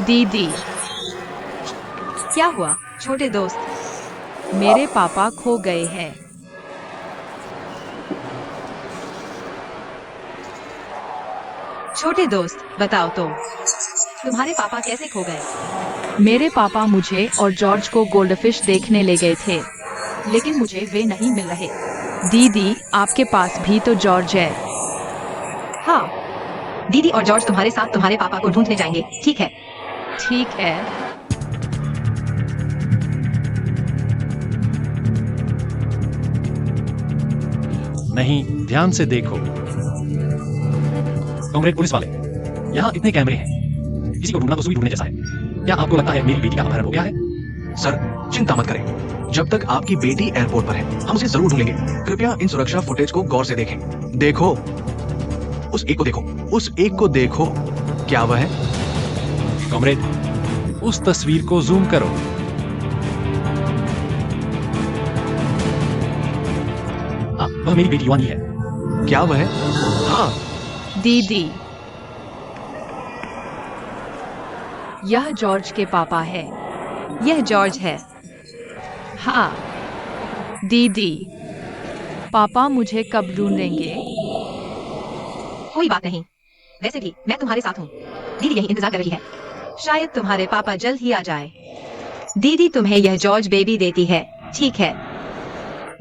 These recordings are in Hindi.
दीदी, क्या हुआ छोटे दोस्त? मेरे पापा खो गए हैं। छोटे दोस्त, बताओ तो, तुम्हारे पापा कैसे खो गए? मेरे पापा मुझे और जॉर्ज को गोल्डफिश देखने ले गए थे, लेकिन मुझे वे नहीं मिल रहे। दीदी, आपके पास भी तो जॉर्ज है। हाँ, दीदी और जॉर्ज तुम्हारे साथ तुम्हारे पापा को ढूंढने जाएंगे, ठीक है? ठीक है। नहीं, ध्यान से देखो। कॉमरेड पुलिस वाले, यहाँ इतने कैमरे हैं, किसी को ढूंढना तो सुई ढूंढने जैसा है। क्या आपको लगता है मेरी बेटी का अपहरण हो गया है? सर, चिंता मत करें। जब तक आपकी बेटी एयरपोर्ट पर है, हम उसे जरूर ढूंढेंगे। कृपया इन सुरक्षा फुटेज को गौर से देखें। देखो, उस एक को देखो, उस एक को देखो। क्या वह है? कॉमरेड, उस तस्वीर को जूम करो। वह मेरी बेटी युवानी है। क्या वह है? हाँ, दीदी, यह जॉर्ज के पापा है। यह जॉर्ज है। हाँ, दीदी, पापा मुझे कब ढूंढेंगे? कोई बात नहीं, वैसे भी मैं तुम्हारे साथ हूँ। दीदी यही इंतजार कर रही है। शायद तुम्हारे पापा जल्द ही आ जाए। दीदी तुम्हें यह जॉर्ज बेबी देती है, ठीक है?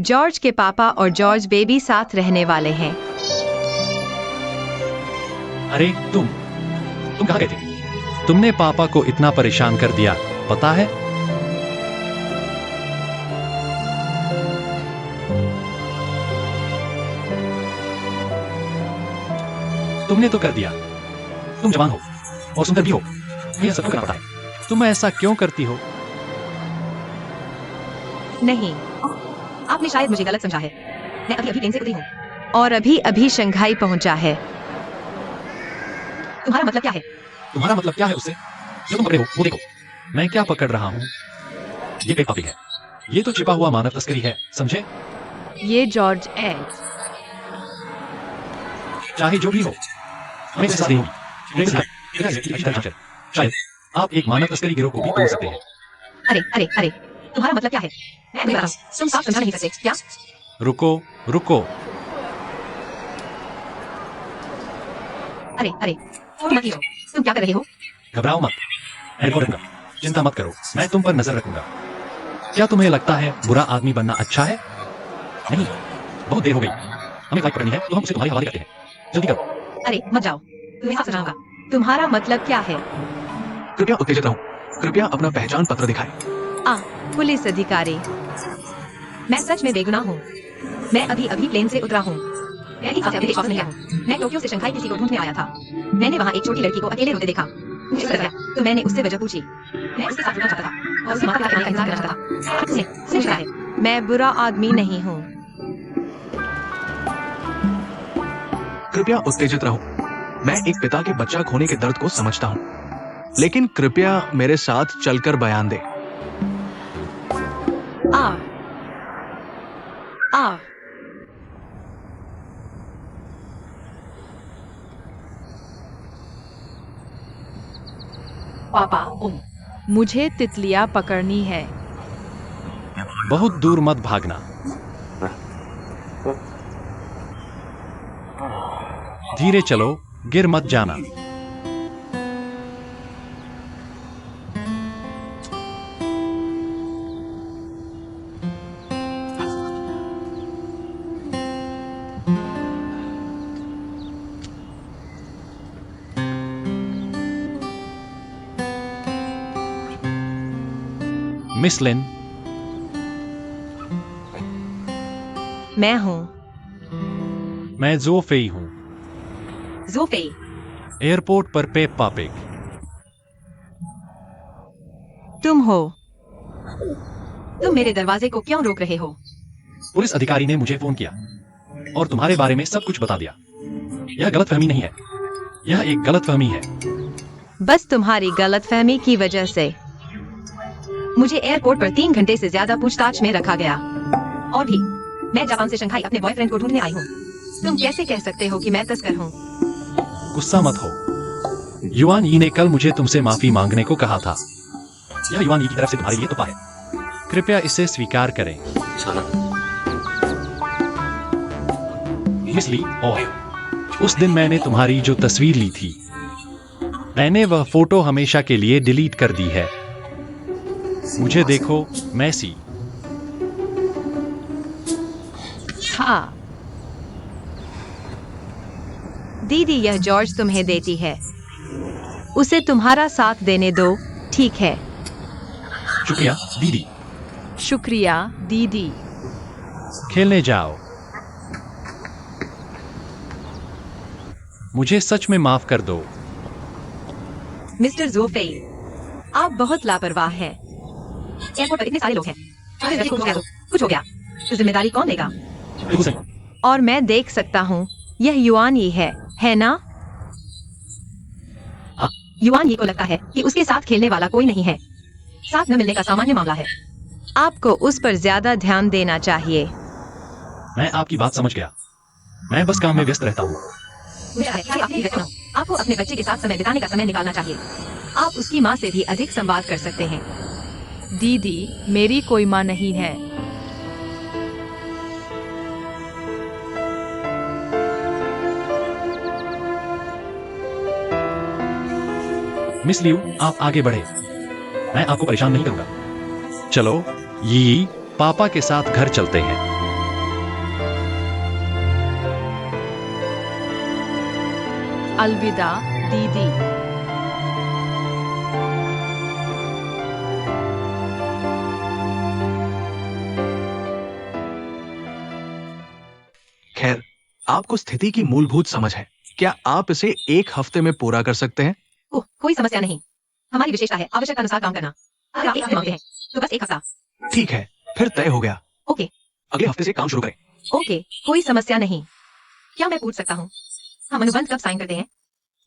जॉर्ज के पापा और जॉर्ज बेबी साथ रहने वाले हैं। अरे तुम कहाँ गए थे? तुमने पापा को इतना परेशान कर दिया, पता है? तुमने तो कर दिया। तुम जवान हो और सुंदर भी हो, यह सब करना पड़ता है। तुम ऐसा क्यों करती हो? नहीं, आपने शायद मुझे गलत समझा है। मैं अभी प्लेन से उतरी हूँ और अभी शंघाई पहुंचा है। तुम्हारा मतलब क्या है? तुम्हारा मतलब क्या है उससे? जो तुम पकड़े हो वो देखो। मैं क्या पकड़ रहा हूँ? ये पेट टॉपिक है। ये तो छिपा हुआ मानव तस्करी है, समझे? ये जॉर्ज एज, चाहे जो भी हो, हमें इससे साथ होगी। शायद आप एक मानव तस्करी गिरोह को भी तोड़ सकते हैं। अरे, तुम्हारा मतलब क्या है? मैं नहीं बता रहा हूं, तुम साफ समझा नहीं सकते क्या? रुको। अरे, फोन मत लो। तुम क्या कर रहे हो? घबराओ मत, मैं रिकॉर्ड रखूंगा। चिंता मत करो, मैं तुम पर नजर रखूंगा। क्या तुम्हें लगता है बुरा आदमी बनना अच्छा है? नहीं, बहुत देर हो गई। हमें फ्लाइट पकड़नी है तो हम उसे तुम्हारे हवाले करते हैं। जल्दी करो। अरे मत जाओ, तुम्हें साफ समझाऊंगा। तुम्हारा मतलब क्या है? कृपया उत्तेजित रहो। कृपया अपना पहचान पत्र दिखाएं। पुलिस अधिकारी, मैं सच में बेगुनाह हूँ। मैं अभी प्लेन से उतरा हूँ। मैं अभी विश्वास नहीं किया हूँ। मैं टोक्यो से शंघाई किसी को ढूंढने आया था। मैंने वहाँ एक छोटी लड़की को अकेले रोते देखा। मुझे डर गया, तो मैंने उससे वजह पूछी। मैं उसके साथ जुड़ना चाहता था और उसके माता पिता का इंतजार करना चाहता था। उसने सिर्फ कहा है, मैं बुरा आदमी नहीं हूँ। कृपया उत्तेजित रहो। मैं एक पिता के बच्चा खोने के दर्द को समझता हूँ, लेकिन कृपया मेरे साथ चलकर बयान दे। पापा, मुझे तितलियां पकड़नी है। बहुत दूर मत भागना। धीरे चलो, गिर मत जाना। मिस लिन, मैं हूँ। मैं जो फेई हूँ। ज़ोफेई। एयरपोर्ट पर पेप्पा पिग। तुम हो। तुम मेरे दरवाजे को क्यों रोक रहे हो? पुलिस अधिकारी ने मुझे फोन किया और तुम्हारे बारे में सब कुछ बता दिया। यह गलतफहमी नहीं है, यह एक गलतफहमी है। बस तुम्हारी गलतफहमी की वजह से मुझे एयरपोर्ट पर 3 घंटे से ज्यादा पूछताछ में रखा गया। और भी, मैं जापान से शंघाई अपने बॉयफ्रेंड को ढूंढने आई हूँ। तुम कैसे कह सकते हो कि मैं तस्कर हूँ? गुस्सा मत हो। युआन यी ने कल मुझे तुमसे माफी मांगने को कहा था। यह युआन यी की तरफ से तुम्हारे लिए तोहफा है। कृपया इसे स्वीकार करें। मिस ली, और उस दिन मैंने तुम्हारी जो तस्वीर ली थी, मैंने वह फोटो हमेशा के लिए डिलीट कर दी है। मुझे देखो, मैसी। हाँ दीदी, यह जॉर्ज तुम्हें देती है। उसे तुम्हारा साथ देने दो, ठीक है? शुक्रिया दीदी। शुक्रिया दीदी। खेलने जाओ। मुझे सच में माफ कर दो। मिस्टर जोफे, आप बहुत लापरवाह हैं। एयरपोर्ट पर इतने सारे लोग हैं। अगर रवि को कुछ हो गया तो जिम्मेदारी कौन लेगा? बिल्कुल सही। और मैं देख सकता हूँ, यह युआन ही है ना? हाँ। युआन ही को लगता है कि उसके साथ खेलने वाला कोई नहीं है। साथ न मिलने का सामान्य मामला है। आपको उस पर ज्यादा ध्यान देना चाहिए। मैं आपकी बात समझ गया। मैं बस काम में व्यस्त रहता हूँ। मुझे लगता है कि आप भी व्यस्त हो। आपको अपने बच्चे के साथ समय बिताने का समय निकालना चाहिए। आप उसकी माँ से भी अधिक संवाद कर सकते हैं। दीदी, मेरी कोई माँ नहीं है। मिस लियू, आप आगे बढ़े। मैं आपको परेशान नहीं करूंगा। चलो, यी पापा के साथ घर चलते हैं। अलविदा दीदी। खैर, आपको स्थिति की मूलभूत समझ है। क्या आप इसे 1 हफ्ते में पूरा कर सकते हैं? ओह, कोई समस्या नहीं। हमारी विशेषता है आवश्यकता अनुसार काम करना। अगर आप 1 हफ्ते मांगते हैं तो बस 1 हफ्ता। ठीक है, फिर तय हो गया। ओके अगले हफ्ते से काम शुरू करें। ओके, कोई समस्या नहीं। क्या मैं पूछ सकता हूँ, हम अनुबंध कब साइन करते हैं?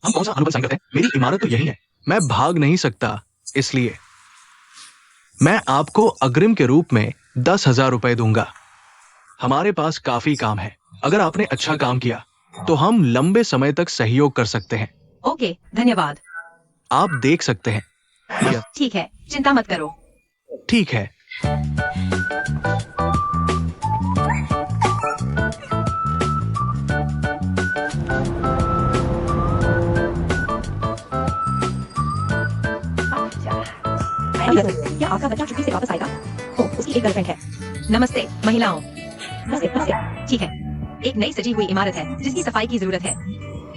हम कौन सा अनुबंध साइन करते हैं? मेरी इमारत तो यही है। मैं भाग नहीं सकता, इसलिए मैं आपको अग्रिम के रूप में 10,000 रुपए दूंगा। हमारे पास काफी काम है। अगर आपने अच्छा काम किया तो हम लंबे समय तक सहयोग कर सकते हैं। ओके, धन्यवाद। आप देख सकते हैं। ठीक है, चिंता मत करो। ठीक है। क्या आपका बच्चा छुट्टी से वापस आएगा? ओह, उसकी एक गर्लफ्रेंड है। नमस्ते महिलाओं। नमस्ते नमस्ते। ठीक है, एक नई सजी हुई इमारत है जिसकी सफाई की जरूरत है।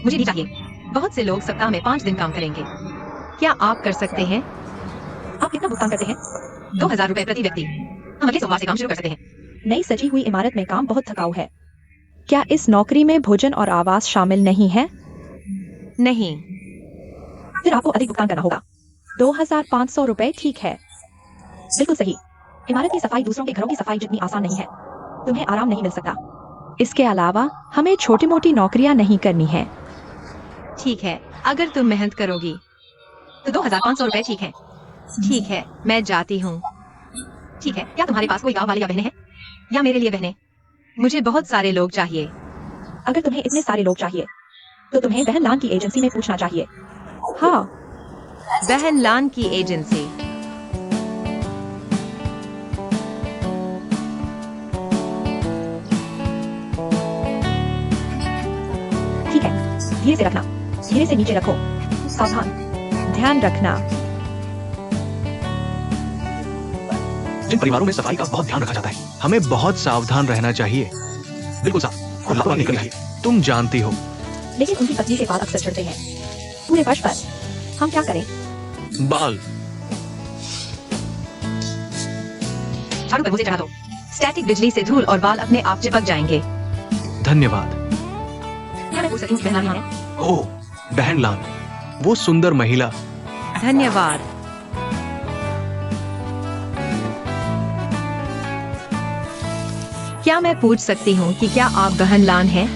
मुझे भी चाहिए। बहुत से लोग सप्ताह में 5 दिन काम करेंगे। क्या आप कर सकते हैं? आप कितना भुगतान करते हैं? 2,000 रुपए प्रति व्यक्ति। हम अगले सोमवार से काम शुरू कर सकते हैं। नई सजी हुई इमारत में काम बहुत थकाऊ है। क्या इस नौकरी में भोजन और आवास शामिल नहीं है? नहीं। फिर आपको अधिक भुगतान करना होगा। 2,500 रुपए ठीक है। बिल्कुल सही। इमारत की सफाई दूसरों के घरों की सफाई जितनी आसान नहीं है। तुम्हें आराम नहीं मिल सकता। इसके अलावा हमें छोटी मोटी नौकरियां नहीं करनी है। ठीक है, अगर तुम मेहनत करोगी तो 2,500 रुपए ठीक है। ठीक है, मैं जाती हूँ। ठीक है, क्या तुम्हारे पास कोई गाँव वाले या बहनें हैं? या मेरे लिए बहनें? मुझे बहुत सारे लोग चाहिए। अगर तुम्हें इतने सारे लोग चाहिए तो तुम्हें बहन लान की एजेंसी में पूछना चाहिए। हाँ, बहन लान की एजेंसी। ठीक है। धीरे से रखना। धीरे से नीचे रखो। सावधान। ध्यान रखना। जिन परिवारों में सफाई का बहुत ध्यान रखा जाता है, हमें बहुत सावधान रहना चाहिए। बिल्कुल साफ और लापरवाही नहीं करनी चाहिए। तुम जानती हो। लेकिन उनकी पत्नी के बाल अक्सर झड़ते हैं पूरे फर्श पर। हम क्या करें? बाल झाड़ू पर मुझे चढ़ा दो। स्टैटिक बिजली से धूल और बाल अपने आप चिपक जाएंगे। धन्यवाद। क्या मैं पूछ सकती हूँ कि बहन लान है? ओह, बहन लान, वो सुंदर महिला। धन्यवाद। क्या मैं पूछ सकती हूँ कि क्या आप बहन लान हैं?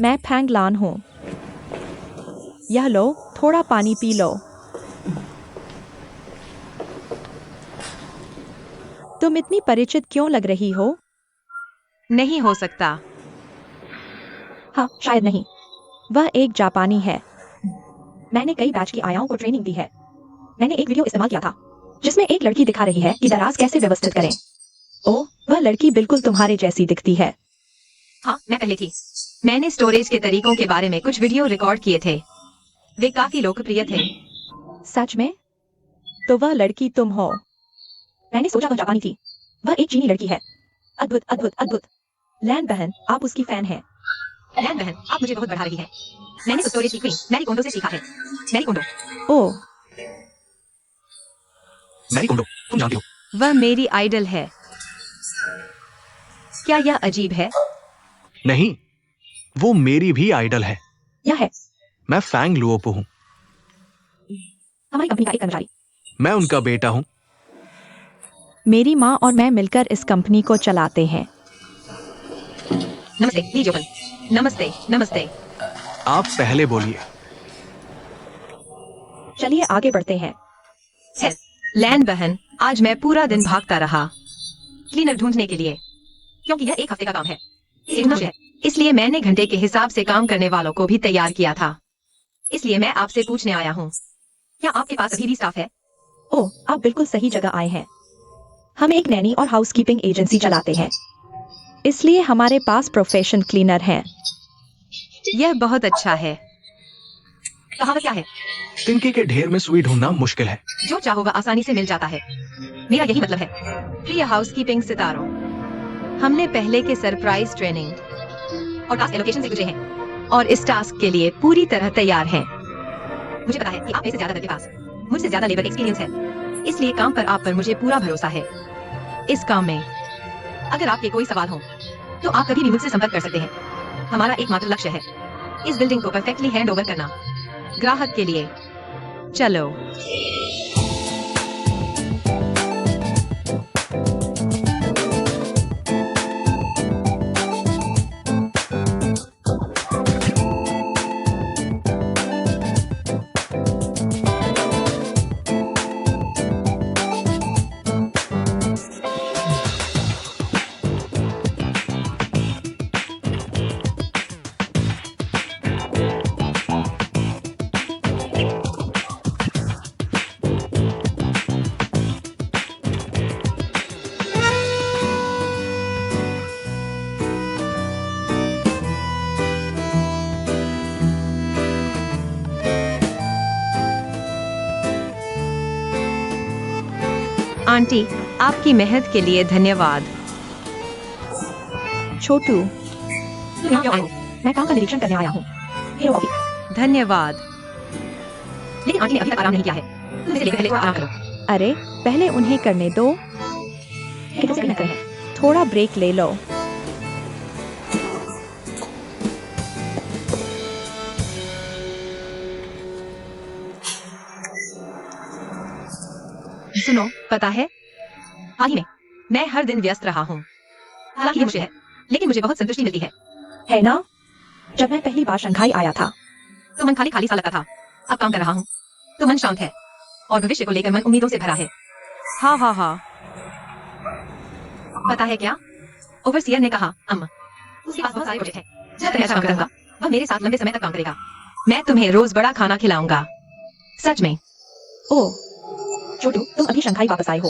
मैं फैंग लान हूँ। यह लो, थोड़ा पानी पी लो। तुम इतनी परिचित क्यों लग रही हो? नहीं हो सकता। हाँ, शायद नहीं। वह एक जापानी है। मैंने कई बैच की आयाओं को ट्रेनिंग दी है। मैंने एक वीडियो इस्तेमाल किया था जिसमें एक लड़की दिखा रही है कि दराज कैसे व्यवस्थित करें। ओह, वह लड़की बिल्कुल तुम्हारे जैसी दिखती है। हाँ, मैं पहले थी। मैंने स्टोरेज के तरीकों के बारे में कुछ वीडियो रिकॉर्ड किए थे। वे काफी लोकप्रिय थे। सच में? तो वह लड़की तुम हो? मैंने सोचा वह जापानी थी। वह एक चीनी लड़की है। अद्भुत अद्भुत अद्भुत। लैन बहन, आप उसकी फैन हैं। लैन बहन, आप मुझे बहुत बढ़ा रही है। मैंने तो स्टोरेज की क्वीन मैरी कोंडो से सीखा है। मैरी कोंडो। ओह, मैरी कोंडो, तुम जानती हो। वह मेरी आइडल है। क्या यह अजीब है? नहीं, वो मेरी भी आइडल है। यह है मैं फैंग लुओपो हूँ। हमारी कंपनी का एक कर्मचारी। मैं उनका बेटा हूँ। मेरी माँ और मैं मिलकर इस कंपनी को चलाते हैं। नमस्ते, ली जोपन। नमस्ते, नमस्ते। आप पहले बोलिए। चलिए आगे बढ़ते हैं। लैन बहन, आज मैं पूरा दिन भागता रहा क्लीनर ढूंढने के लिए, क्योंकि यह एक हफ्ते का काम है। इसलिए मैंने घंटे के हिसाब से काम करने वालों को भी तैयार किया था। इसलिए मैं आपसे पूछने आया हूँ, क्या आपके पास अभी भी स्टाफ है? ओह, आप बिल्कुल सही जगह आए हैं। हम एक नैनी और हाउसकीपिंग एजेंसी चलाते हैं, इसलिए हमारे पास प्रोफेशन क्लीनर हैं। यह बहुत अच्छा है। कहावत क्या है? तिनके के ढेर में सुई ढूंढना मुश्किल है। जो चाहो वह आसानी से मिल जाता है। मेरा यही मतलब है। प्रिय हाउसकीपिंग सितारों, हमने पहले के सरप्राइज ट्रेनिंग और टास्क एलोकेशन से गुजरे हैं और इस टास्क के लिए पूरी तरह तैयार हैं। मुझे पता है कि आप में से ज्यादातर के पास मुझसे ज्यादा लेबर एक्सपीरियंस है, इसलिए काम पर आप पर मुझे पूरा भरोसा है। इस काम में अगर आपके कोई सवाल हो तो आप कभी भी मुझसे संपर्क कर सकते हैं। हमारा एकमात्र लक्ष्य है इस बिल्डिंग को परफेक्टली हैंड ओवर करना ग्राहक के लिए। चलो। आंटी, आपकी मेहनत के लिए धन्यवाद। छोटू, यहाँ क्यों आए हो? मैं काम का निरीक्षण करने आया हूँ। Hero office. धन्यवाद। लेकिन आंटी ने अभी तक आराम नहीं किया है। तुम इसे लेकर पहले थोड़ा आराम करो। अरे, पहले उन्हें करने दो। लेकिन तुम मेहनत करें। थोड़ा ब्रेक ले लो। सुनो, पता है, हाल ही में मैं हर दिन व्यस्त रहा हूँ। हालांकि ये मुश्किल है, लेकिन मुझे बहुत संतुष्टि मिलती है। है ना? जब मैं पहली बार शंघाई आया था तो मन खाली खाली सा लगता था। अब काम कर रहा हूँ तो मन शांत है और भविष्य को लेकर मन उम्मीदों से भरा है। हाँ हाँ हाँ। पता है क्या? ओवरसीयर ने कहा, अम्मा, उसके पास बहुत सारे प्रोजेक्ट हैं। जब तक ऐसा काम करूंगा, वह मेरे साथ लंबे समय तक काम करेगा। मैं तुम्हें रोज बड़ा खाना खिलाऊंगा। सच में। ओह, छोटू, तुम अभी शंघाई वापस आए हो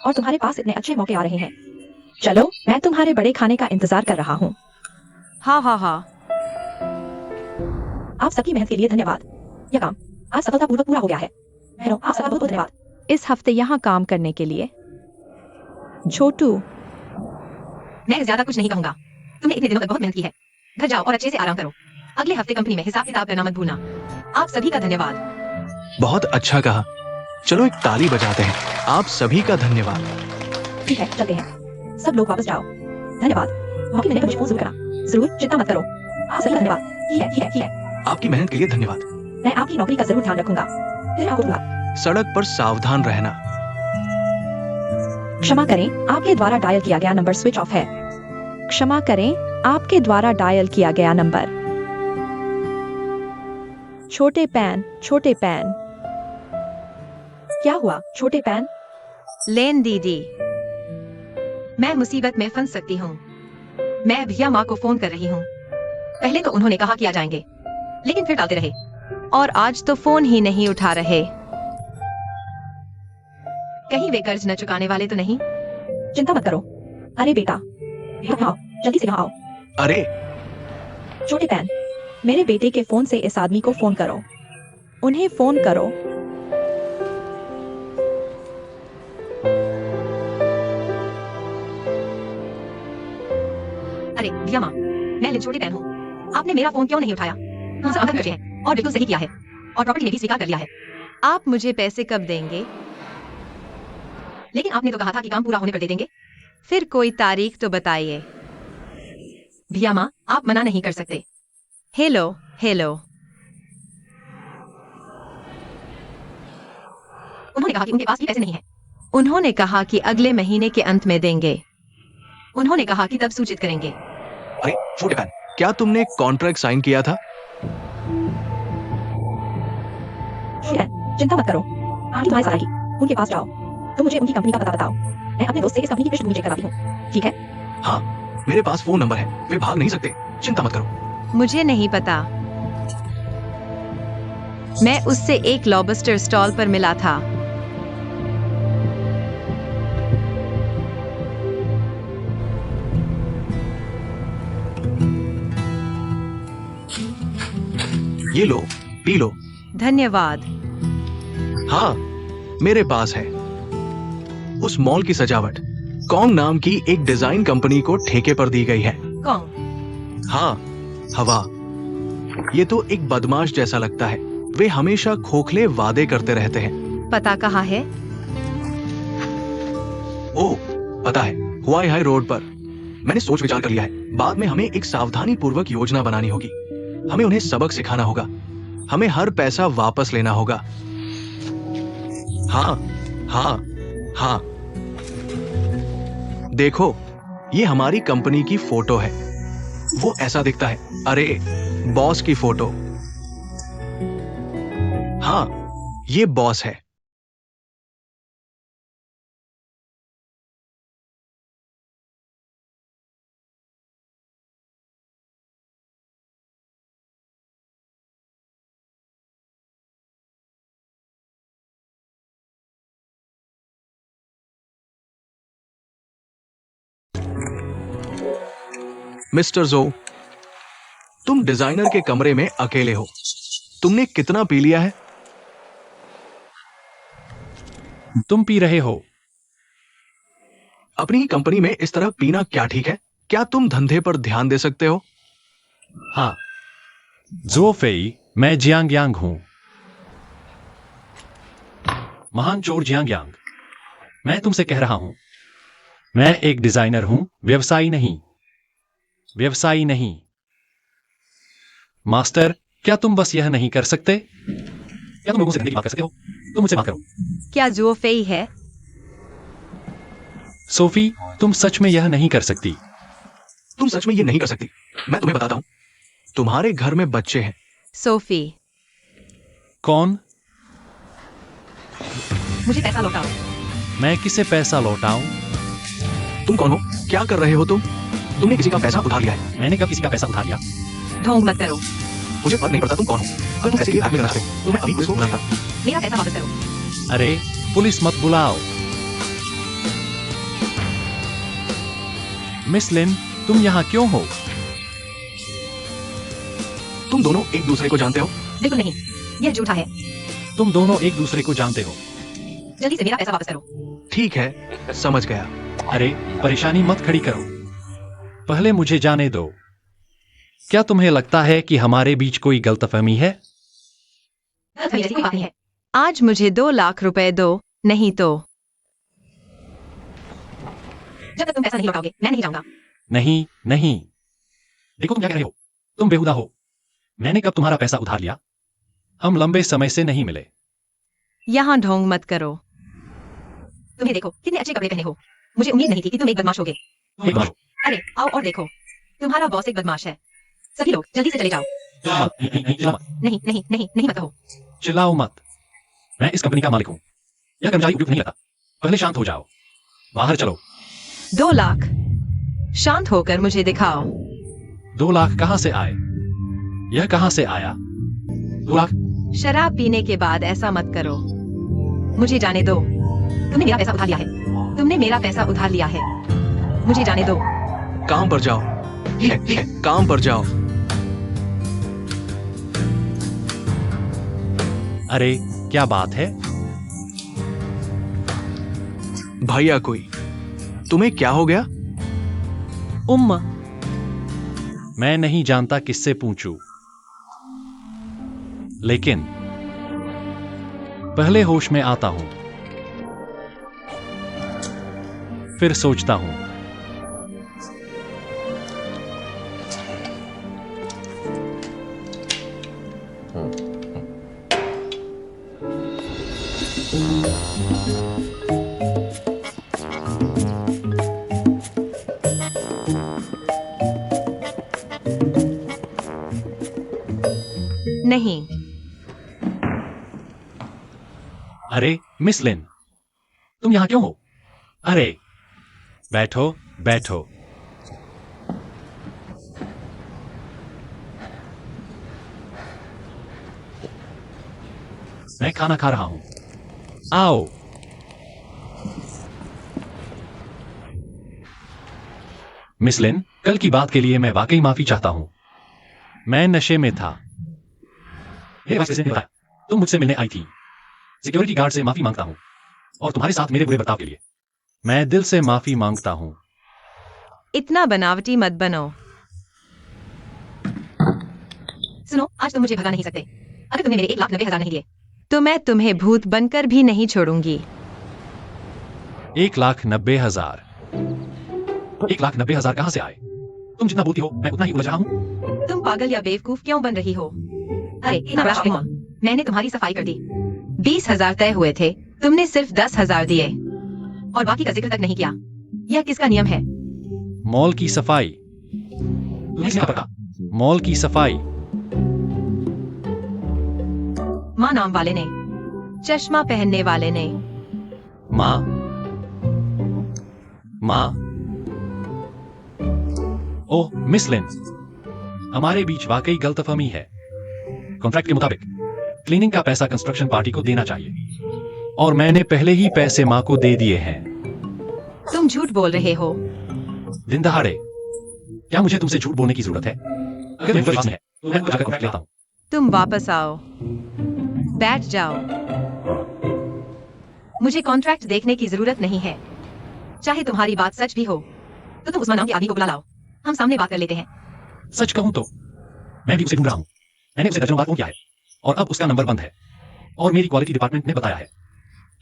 और तुम्हारे पास इतने अच्छे मौके आ रहे हैं। चलो, मैं तुम्हारे बड़े खाने का इंतजार कर रहा हूँ। हाँ हाँ हाँ। आप सबकी मेहनत के लिए धन्यवाद। यह काम आज सफलतापूर्वक पूरा हो गया है। बहनों, आप सबका बहुत बहुत धन्यवाद इस हफ्ते यहाँ काम करने के लिए। छोटू, मैं ज्यादा कुछ नहीं कहूंगा। तुमने इतने दिनों तक बहुत मेहनत की है। घर जाओ और अच्छे से आराम करो। अगले हफ्ते कंपनी में हिसाब किताब करना मत भूलना। आप सभी का धन्यवाद। बहुत अच्छा कहा। चलो एक ताली बजाते हैं। आप सभी का धन्यवाद। ठीक है, चलते हैं। सब लोग वापस जाओ। धन्यवाद। मौके मिलने पर मुझे फोन जरूर करना। जरूर, चिंता मत करो। आप सभी का धन्यवाद। ठीक है, ठीक है, ठीक है। आपकी मेहनत के लिए धन्यवाद। मैं आपकी नौकरी का जरूर ध्यान रखूंगा। फिर आपको दूंगा। सड़क पर सावधान रहना। क्षमा करें, आपके द्वारा डायल किया गया नंबर स्विच ऑफ है। क्षमा करें, आपके द्वारा डायल किया गया नंबर। छोटे पैन, छोटे पैन। क्या हुआ, छोटे पैन? लेन दीदी, मैं मुसीबत में फंस सकती हूँ। मैं भैया माँ को फोन कर रही हूँ। पहले तो उन्होंने कहा कि आ जाएंगे, लेकिन फिर टालते रहे। और आज तो फोन ही नहीं उठा रहे। कहीं वे कर्ज न चुकाने वाले तो नहीं? चिंता मत करो। अरे बेटा, यहाँ आओ, जल्दी से यहाँ आओ। अरे छोटे पैन, मेरे बेटे के फोन से इस आदमी को फोन करो। उन्हें फोन करो। अरे दिया माँ, मैं छोटे पैन हूँ। आपने मेरा फोन क्यों नहीं उठाया? हम सब बचे हैं और बिल्कुल सही किया है, और प्रॉपर्टी ने भी स्वीकार कर लिया है। आप मुझे पैसे कब देंगे? लेकिन आपने तो कहा था कि काम पूरा होने पर दे देंगे। फिर कोई तारीख तो बताइए। भैया माँ, आप मना नहीं कर सकते। Hello hello. उन्होंने कहा कि उनके पास भी पैसे नहीं है। उन्होंने कहा कि अगले महीने के अंत में देंगे। उन्होंने कहा कि तब सूचित करेंगे। अरे छोटे पैन, क्या तुमने कॉन्ट्रैक्ट साइन किया था? चिंता मत करो, आंटी तुम्हारे साथ आएगी। उनके पास जाओ, तुम मुझे उनकी कंपनी का पता बताओ। मैं अपने दोस्त से इस कंपनी की पृष्ठभूमि चेक कराती हूँ, ठीक है? हाँ, मेरे पास फोन नंबर है, वे भाग नहीं सकते, चिंता मत करो। मुझे नहीं पता। मैं उससे एक लॉबस्टर स्टॉल पर मिला था। ये लो, पी लो। धन्यवाद। हाँ, मेरे पास है। उस मॉल की सजावट कॉन्ग नाम की एक डिजाइन कंपनी को ठेके पर दी गई है। कौन? हाँ, हवा। ये तो एक बदमाश जैसा लगता है। वे हमेशा खोखले वादे करते रहते हैं। पता कहाँ है? ओह, पता है, हुआई हाई रोड पर। मैंने सोच विचार कर लिया है, बाद में हमें एक सावधानी पूर्वक योजना बनानी होगी। हमें उन्हें सबक सिखाना होगा। हमें हर पैसा वापस लेना होगा। हाँ हाँ हाँ, देखो, ये हमारी कंपनी की फोटो है। वो ऐसा दिखता है। अरे, बॉस की फोटो। हाँ, ये बॉस है। मिस्टर जो, तुम डिजाइनर के कमरे में अकेले हो। तुमने कितना पी लिया है? तुम पी रहे हो। अपनी ही कंपनी में इस तरह पीना क्या ठीक है? क्या तुम धंधे पर ध्यान दे सकते हो? हाँ, जो फेई, मैं जियांग यांग हूं। महान चोर जियांग यांग। मैं तुमसे कह रहा हूं, मैं एक डिजाइनर हूं, व्यवसायी नहीं। व्यवसायी नहीं। मास्टर, क्या तुम बस यह नहीं कर सकते? क्या तुम लोगों से धंधे की बात कर सकते हो? तुम मुझसे बात करो। क्या जो फेई है? सोफी, तुम सच में यह नहीं कर सकती। तुम सच में ये नहीं कर सकती। मैं तुम्हें बताता हूं, तुम्हारे घर में बच्चे हैं। सोफी। कौन? मुझे पैसा लौटाओ। मैं किसे पैसा लौटाऊं? तुम कौन हो? क्या कर रहे हो तुम? तुमने किसी का पैसा उठा लिया है। मैंने कब किसी का पैसा उठा लिया? ढोंग मत करो। मुझे फर्क नहीं पड़ता तुम कौन हो। अगर तुम ऐसे ही आदमी करते तो मैं अभी पुलिस को बुलाता। मेरा पैसा वापस करो। अरे, पुलिस मत बुलाओ। मिस लिन, तुम यहाँ क्यों हो? तुम दोनों एक दूसरे को जानते हो? बिल्कुल नहीं, यह झूठा है। तुम दोनों एक दूसरे को जानते हो। जल्दी से मेरा पैसा वापस करो। ठीक है, समझ गया। अरे, परेशानी मत खड़ी करो। पहले मुझे जाने दो। क्या तुम्हें लगता है कि हमारे बीच कोई गलतफहमी है? गलतफहमी जैसी कोई बात नहीं है। आज मुझे 2 लाख रुपए दो, नहीं तो। जब तक तुम पैसा नहीं लौटाओगे, मैं नहीं जाऊंगा। नहीं, नहीं। देखो तुम क्या कह रहे हो। तुम बेहुदा हो। मैंने कब तुम्हारा पैसा उधार लिया? हम लंबे समय से नहीं मिले। यहाँ ढोंग मत करो। तुम्हें देखो, कितने अच्छे कपड़े पहने हो। मुझे उम्मीद नहीं थी कि तुम एक बदमाश होगे। तुम एक बार- अरे आओ और देखो, तुम्हारा बॉस एक बदमाश है। सभी लोग जल्दी से चले जाओ। चिल्लाओ मत, चिल्लाओ मत, नहीं नहीं नहीं नहीं मत कहो। चिल्लाओ मत। मैं इस कंपनी का मालिक हूं। यह कर्मचारी उपयुक्त नहीं लगता। पहले शांत हो जाओ। बाहर चलो। 2 लाख। शांत होकर मुझे दिखाओ। 2 लाख कहां से आए? यह कहां से आया? 2 लाख? शराब पीने के बाद ऐसा मत करो। मुझे जाने दो। तुमने मेरा पैसा उधार लिया है। तुमने मेरा पैसा उधार लिया है। मुझे जाने दो। काम पर जाओ। ठीक है, काम पर जाओ। अरे क्या बात है? भैया कोई, तुम्हें क्या हो गया? उम्मा, मैं नहीं जानता किससे पूछूं, लेकिन पहले होश में आता हूं, फिर सोचता हूं। नहीं। अरे मिस लिन, तुम यहां क्यों हो? अरे बैठो बैठो। मैं खाना खा रहा हूं, आओ। मिस लिन, कल की बात के लिए मैं वाकई माफी चाहता हूं। मैं नशे में था। हे वाइस प्रेसिडेंट ने बताया, तुम मुझसे मिलने आई थी। सिक्योरिटी गार्ड से माफी मांगता हूं और तुम्हारे साथ मेरे बुरे बर्ताव के लिए। मैं दिल से माफी मांगता हूं। इतना बनावटी मत बनो। सुनो, आज तुम मुझे भगा नहीं सकते। अगर तुमने मेरे 1,90,000 नहीं दिए तो मैं तुम्हें भूत बनकर भी नहीं छोड़ूंगी। 1,90,000? 1,90,000 कहां से आए? तुम जितना बोलती हो मैं उतना ही उलझ रहा हूं। तुम पागल या बेवकूफ क्यों बन रही हो? अरे इतना बड़ा शॉपिंग मॉल, मैंने तुम्हारी सफाई कर दी। 20,000 तय हुए थे, तुमने सिर्फ 10,000 दिए और बाकी का जिक्र तक नहीं किया। यह किसका नियम है? मॉल की सफाई? तुम्हें क्या पता? मॉल की सफाई माँ नाम वाले ने, चश्मा पहनने वाले ने। माँ? माँ? ओह मिस लिन, हमारे बीच वाकई गलतफहमी है। कॉन्ट्रैक्ट के मुताबिक क्लीनिंग का पैसा कंस्ट्रक्शन पार्टी को देना चाहिए और मैंने पहले ही पैसे माँ को दे दिए हैं। तुम झूठ बोल रहे हो। दिन दहाड़े? क्या मुझे तुमसे झूठ बोलने की जरूरत है? अगर मुझे विश्वास नहीं है तो मैं जाकर कॉन्ट्रैक्ट लेता हूं। तुम वापस आओ, बैठ जाओ। मुझे कॉन्ट्रैक्ट देखने की जरूरत नहीं है। चाहे तुम्हारी बात सच भी हो तो तुम उस नाम के आदमी को बुला लाओ, हम सामने बात कर लेते हैं। सच कहूं तो मैं भी उसे ढूंढ रहा हूं। मैंने उसे दर्जनों बार फोन किया है और अब उसका नंबर बंद है और मेरी क्वालिटी डिपार्टमेंट ने बताया है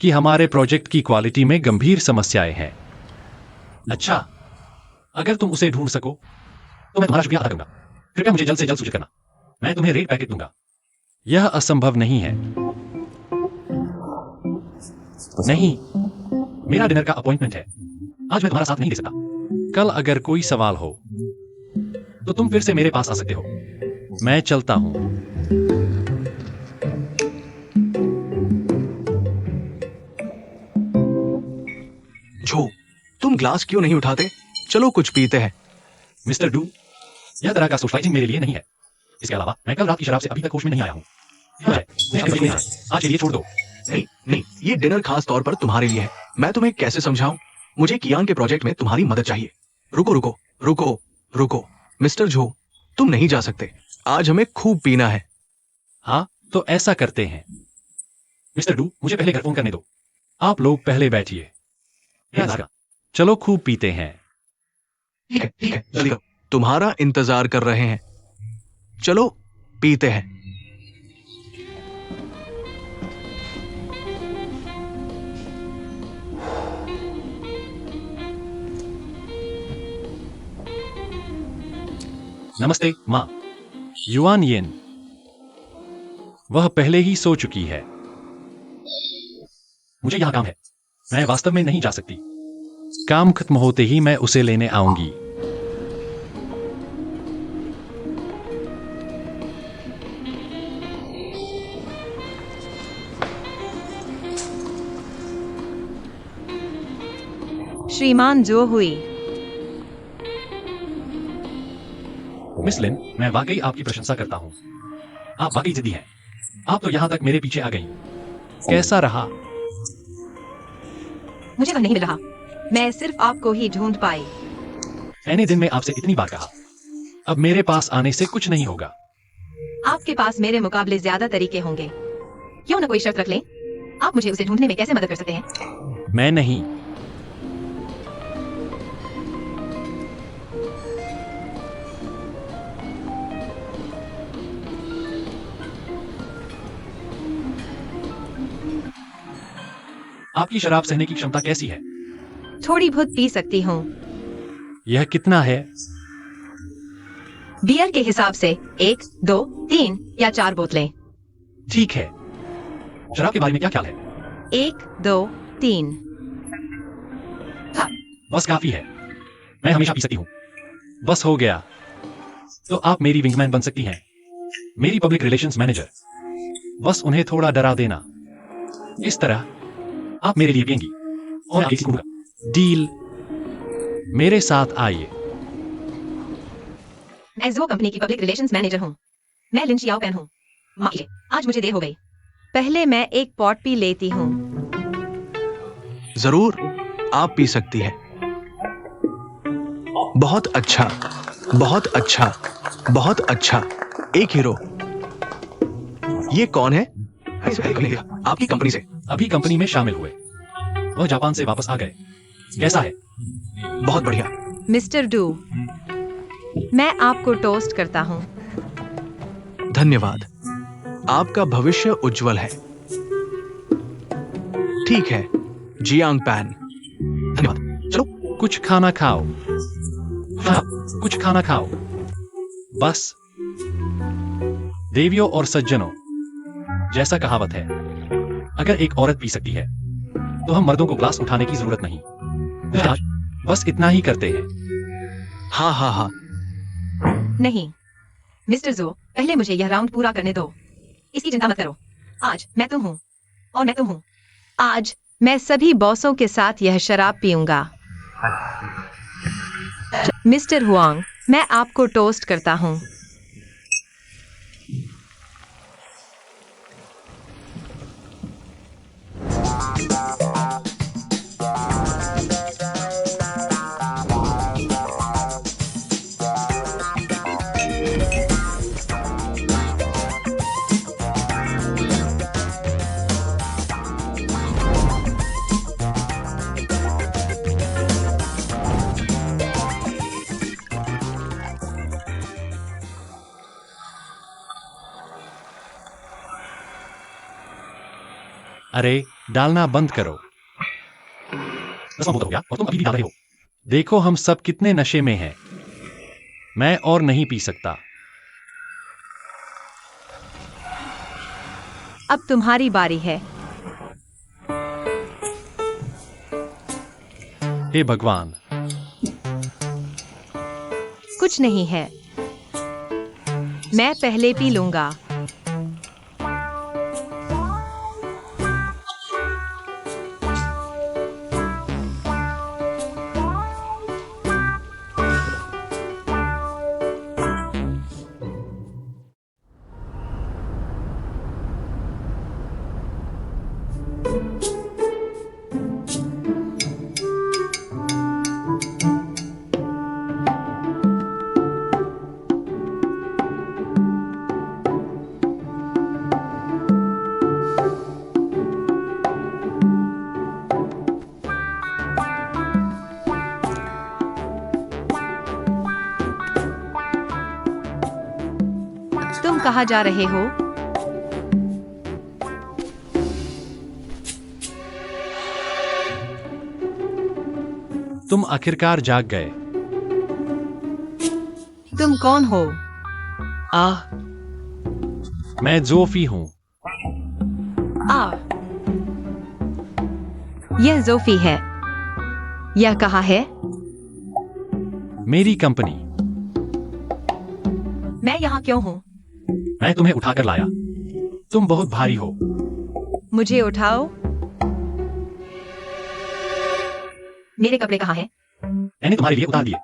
कि हमारे प्रोजेक्ट की क्वालिटी में गंभीर समस्याएं हैं। अच्छा, अगर तुम उसे ढूंढ सको तो मैं तुम्हारा शुक्रिया अदा करूंगा। कृपया मुझे जल्द से जल्द सूचित करना। मैं तुम्हें रेट पैकेट दूंगा। यह असंभव नहीं है। नहीं, मेरा डिनर का अपॉइंटमेंट है। आज मैं तुम्हारा साथ नहीं दे सकता। कल अगर कोई सवाल हो तो तुम फिर से मेरे पास आ सकते हो। मैं चलता हूं। जो, तुम ग्लास क्यों नहीं उठाते? चलो कुछ पीते हैं। मिस्टर डू, यह तरह का सोशलाइजिंग मेरे लिए नहीं है। इसके अलावा मैं कल रात की शराब से अभी तक होश में नहीं आया हूं। आज के लिए छोड़ दो। नहीं नहीं, ये डिनर खास तौर पर तुम्हारे लिए है। मैं तुम्हें कैसे समझाऊं? मुझे कियान के प्रोजेक्ट में तुम्हारी मदद चाहिए। रुको रुको रुको रुको, मिस्टर झो, तुम नहीं जा सकते। आज हमें खूब पीना है। हाँ, तो ऐसा करते हैं। मिस्टर डू, मुझे पहले घर फोन करने दो। आप लोग पहले बैठिए। चलो खूब पीते हैं। ठीक है, जल्दी करो। तुम्हारा इंतजार कर रहे हैं। चलो पीते हैं। नमस्ते माँ। युआन येन, वह पहले ही सो चुकी है। मुझे यहां काम है। मैं वास्तव में नहीं जा सकती। काम खत्म होते ही मैं उसे लेने आऊंगी। श्रीमान जो हुई। मिस लिन, मैं वाकई आपकी प्रशंसा करता हूं। आप वाकई जिद्दी हैं। आप तो यहाँ तक मेरे पीछे आ गई। कैसा रहा? मुझे वह नहीं मिल रहा। मैं सिर्फ आपको ही ढूंढ पाई। मैंने दिन में आपसे इतनी बार कहा, अब मेरे पास आने से कुछ नहीं होगा। आपके पास मेरे मुकाबले ज्यादा तरीके होंगे। क्यों न कोई शर्त रख लें? आप मुझे उसे ढूंढने में कैसे मदद कर सकते हैं? मैं नहीं। आपकी शराब सहने की क्षमता कैसी है? थोड़ी बहुत पी सकती हूँ। यह कितना है? बियर के हिसाब से 1, 2, 3 या 4 बोतलें। ठीक है। शराब के बारे में क्या ख्याल है? 1, 2, 3। बस काफी है। मैं हमेशा पी सकती हूँ। बस हो गया। तो आप मेरी विंगमैन बन सकती हैं, मेरी पब्लिक रिलेशंस मैनेजर। बस उन्हें थोड़ा डरा देना। इस तरह आप मेरे लिए पिएंगी और मैं आपसे सीखूंगा। डील। मेरे साथ आइए। मैं जो कंपनी की पब्लिक रिलेशंस मैनेजर हूँ। मैं लिन शियाओपेन हूँ। माफ कीजिए, आज मुझे देर हो गई। पहले मैं एक पॉट पी लेती हूँ। जरूर, आप पी सकती हैं। बहुत अच्छा, बहुत अच्छा, बहुत अच्छा। एक हीरो। ये कौन है? आपकी कंपनी से। अभी कंपनी में शामिल हुए। वह जापान से वापस आ गए। कैसा है? बहुत बढ़िया। मिस्टर डू, मैं आपको टोस्ट करता हूँ। धन्यवाद। आपका भविष्य उज्जवल है। ठीक है, जियांग पैन। धन्यवाद। चलो। कुछ खाना खाओ। हाँ, कुछ खाना खाओ। बस। देवियों और सज्जनों, जैसा कहावत है, अगर एक औरत पी सकती है तो हम मर्दों को ग्लास उठाने की जरूरत नहीं। बस इतना ही करते हैं। हाँ हाँ हाँ। नहीं मिस्टर जो, पहले मुझे यह राउंड पूरा करने दो। इसकी चिंता मत करो। आज मैं तुम हूँ और मैं तुम हूँ। आज मैं सभी बॉसों के साथ यह शराब पीऊंगा। मिस्टर हुआंग, मैं आपको टोस्ट करता हूँ। अरे, डालना बंद करो। 10वां बोतल हो गया और तुम अभी भी डाल रहे हो। देखो हम सब कितने नशे में हैं। मैं और नहीं पी सकता। अब तुम्हारी बारी है। हे भगवान। कुछ नहीं है। मैं पहले पी लूंगा। तुम कहाँ जा रहे हो? तुम आखिरकार जाग गए। तुम कौन हो? मैं जोफी हूँ। यह जोफी है। यह कहाँ है? मेरी कंपनी। मैं यहाँ क्यों हूँ? मैं तुम्हें उठाकर लाया। तुम बहुत भारी हो। मुझे उठाओ। मेरे कपड़े कहाँ हैं? मैंने तुम्हारे लिए उतार दिए।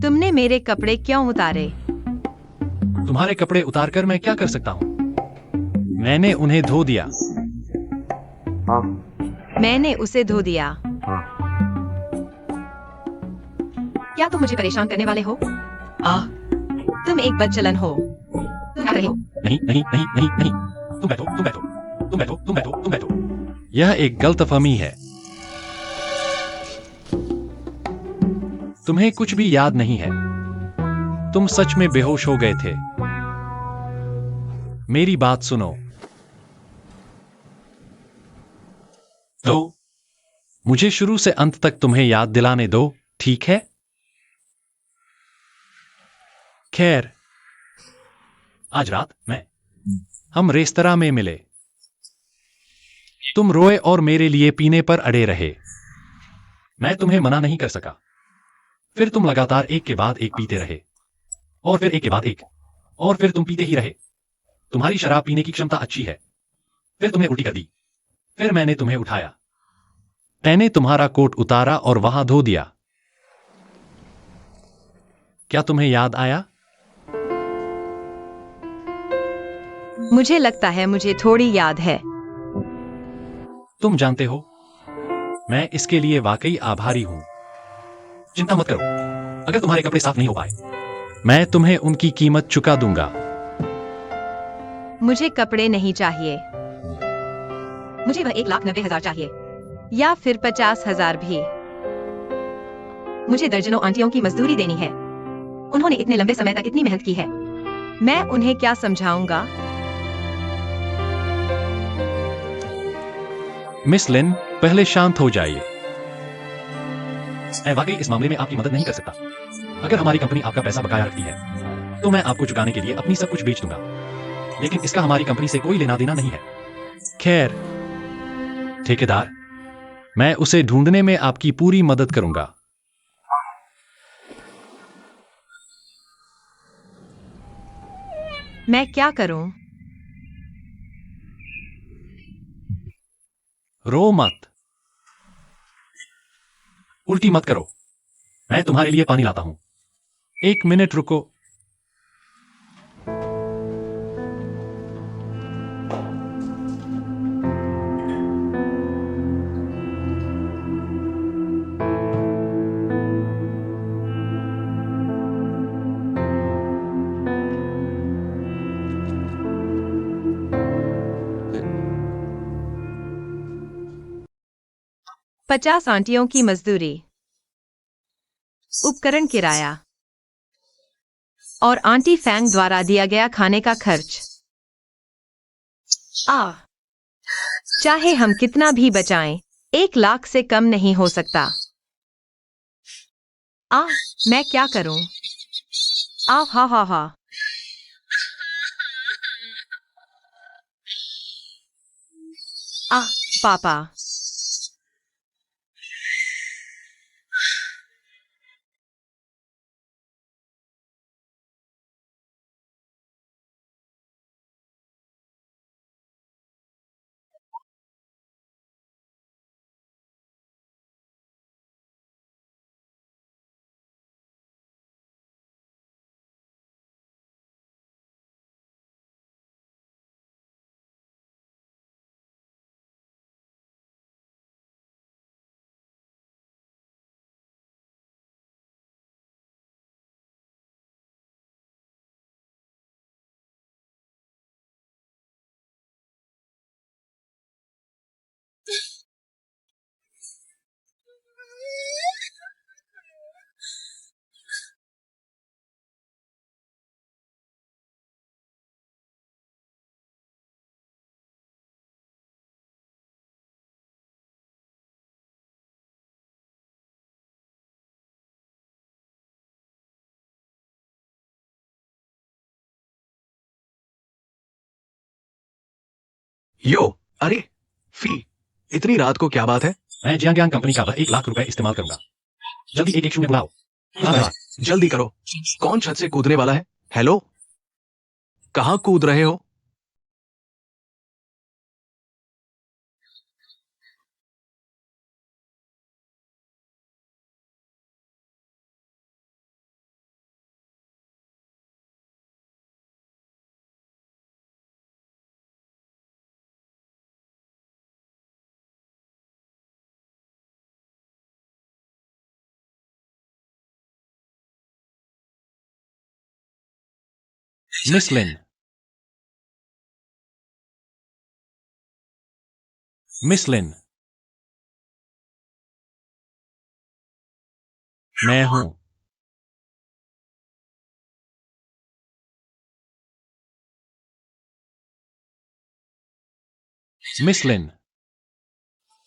तुमने मेरे कपड़े क्यों उतारे? तुम्हारे कपड़े उतारकर मैं क्या कर सकता हूँ? मैंने उन्हें धो दिया। हाँ मैंने उसे धो दिया। हाँ क्या तुम मुझे परेशान करने वाले हो? तुम एक बदचलन हो। तुम क्या कर रहे हो? नहीं नहीं नहीं नहीं नहीं, तुम बैठो तुम बैठो तुम बैठो तुम बैठो तुम बैठो। यह एक गलतफहमी है। तुम्हें कुछ भी याद नहीं है। तुम सच में बेहोश हो गए थे। मेरी बात सुनो। तो मुझे शुरू से अंत तक तुम्हें याद दिलाने दो, ठीक है? खैर, आज रात हम रेस्तरां में मिले। तुम रोए और मेरे लिए पीने पर अड़े रहे। मैं तुम्हें मना नहीं कर सका। फिर तुम लगातार एक के बाद एक पीते रहे, और फिर एक के बाद एक, और फिर तुम पीते ही रहे। तुम्हारी शराब पीने की क्षमता अच्छी है। फिर तुमने उल्टी कर दी। फिर मैंने तुम्हें उठाया। मैंने तुम्हारा कोट उतारा और वहां धो दिया। क्या तुम्हें याद आया? मुझे लगता है मुझे थोड़ी याद है। तुम जानते हो, मैं इसके लिए वाकई आभारी हूं। चिंता मत करो। अगर तुम्हारे कपड़े साफ नहीं हो पाए, मैं तुम्हें उनकी कीमत चुका दूंगा। मुझे कपड़े नहीं चाहिए, मुझे वह 1,90,000 चाहिए। या फिर 50,000 भी। मुझे दर्जनों आंटियों की मजदूरी देनी है। उन्होंने इतने लंबे समय तक इतनी मेहनत की है। मैं उन्हें क्या समझाऊंगा? मिस लिन, पहले शांत हो जाइए। मैं वाकई इस मामले में आपकी मदद नहीं कर सकता। अगर हमारी कंपनी आपका पैसा बकाया रखती है, तो मैं आपको चुकाने के लिए अपनी सब कुछ बेच दूंगा। लेकिन इसका हमारी कंपनी से कोई लेना देना नहीं है। खैर, ठेकेदार, मैं उसे ढूंढने में आपकी पूरी मदद करूंगा। मैं क्या करूं? रो मत। उल्टी मत करो। मैं तुम्हारे लिए पानी लाता हूं। 1 मिनट रुको। पचास आंटियों की मजदूरी, उपकरण किराया और आंटी फैंग द्वारा दिया गया खाने का खर्च। चाहे हम कितना भी बचाएं, 1,00,000 से कम नहीं हो सकता। मैं क्या करूं? हा हा हा। पापा। यो, अरे फी, इतनी रात को क्या बात है? मैं जियांग्यांग कंपनी का वह 1,00,000 रुपए इस्तेमाल करूंगा। जल्दी 110 बुलाओ। धन्यवाद। जल्दी करो। कौन छत से कूदने वाला है? हेलो, कहाँ कूद रहे हो? मिस लिन, मिस लिन, मैं हूं। मिस लिन,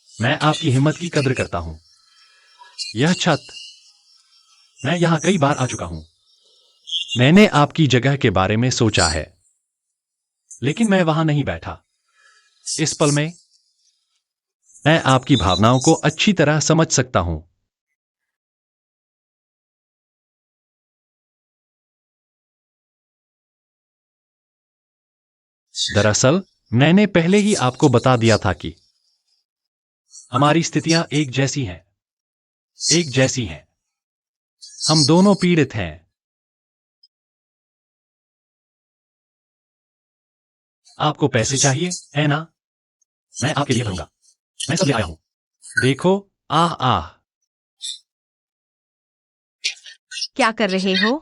मैं आपकी हिम्मत की कद्र करता हूं। यह छत, मैं यहां कई बार आ चुका हूं। मैंने आपकी जगह के बारे में सोचा है, लेकिन मैं वहां नहीं बैठा। इस पल में मैं आपकी भावनाओं को अच्छी तरह समझ सकता हूं। दरअसल मैंने पहले ही आपको बता दिया था कि हमारी स्थितियां एक जैसी हैं, एक जैसी हैं। हम दोनों पीड़ित हैं। आपको पैसे चाहिए, है ना? मैं आपके लिए भरूंगा। मैं सब ले आया हूं। देखो, आह आह। क्या कर रहे हो?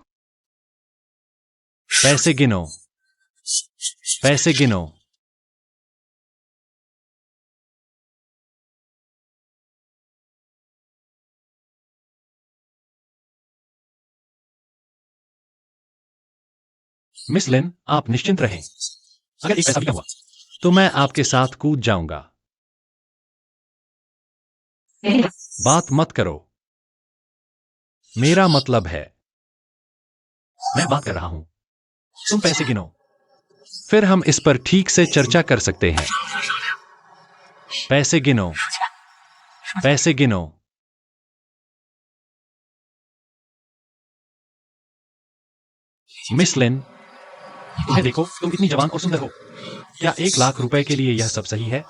पैसे गिनो, पैसे गिनो। मिस लिन, आप निश्चिंत रहें। अगर एक पैसा भी कम हुआ, तो मैं आपके साथ कूद जाऊंगा। बात मत करो। मेरा मतलब है, मैं बात कर रहा हूं। तुम पैसे गिनो, फिर हम इस पर ठीक से चर्चा कर सकते हैं। पैसे गिनो, पैसे गिनो। मिस लिन, तुम्हें देखो, तुम इतनी जवान और सुंदर हो। क्या 1 लाख रुपए के लिए यह सब सही है?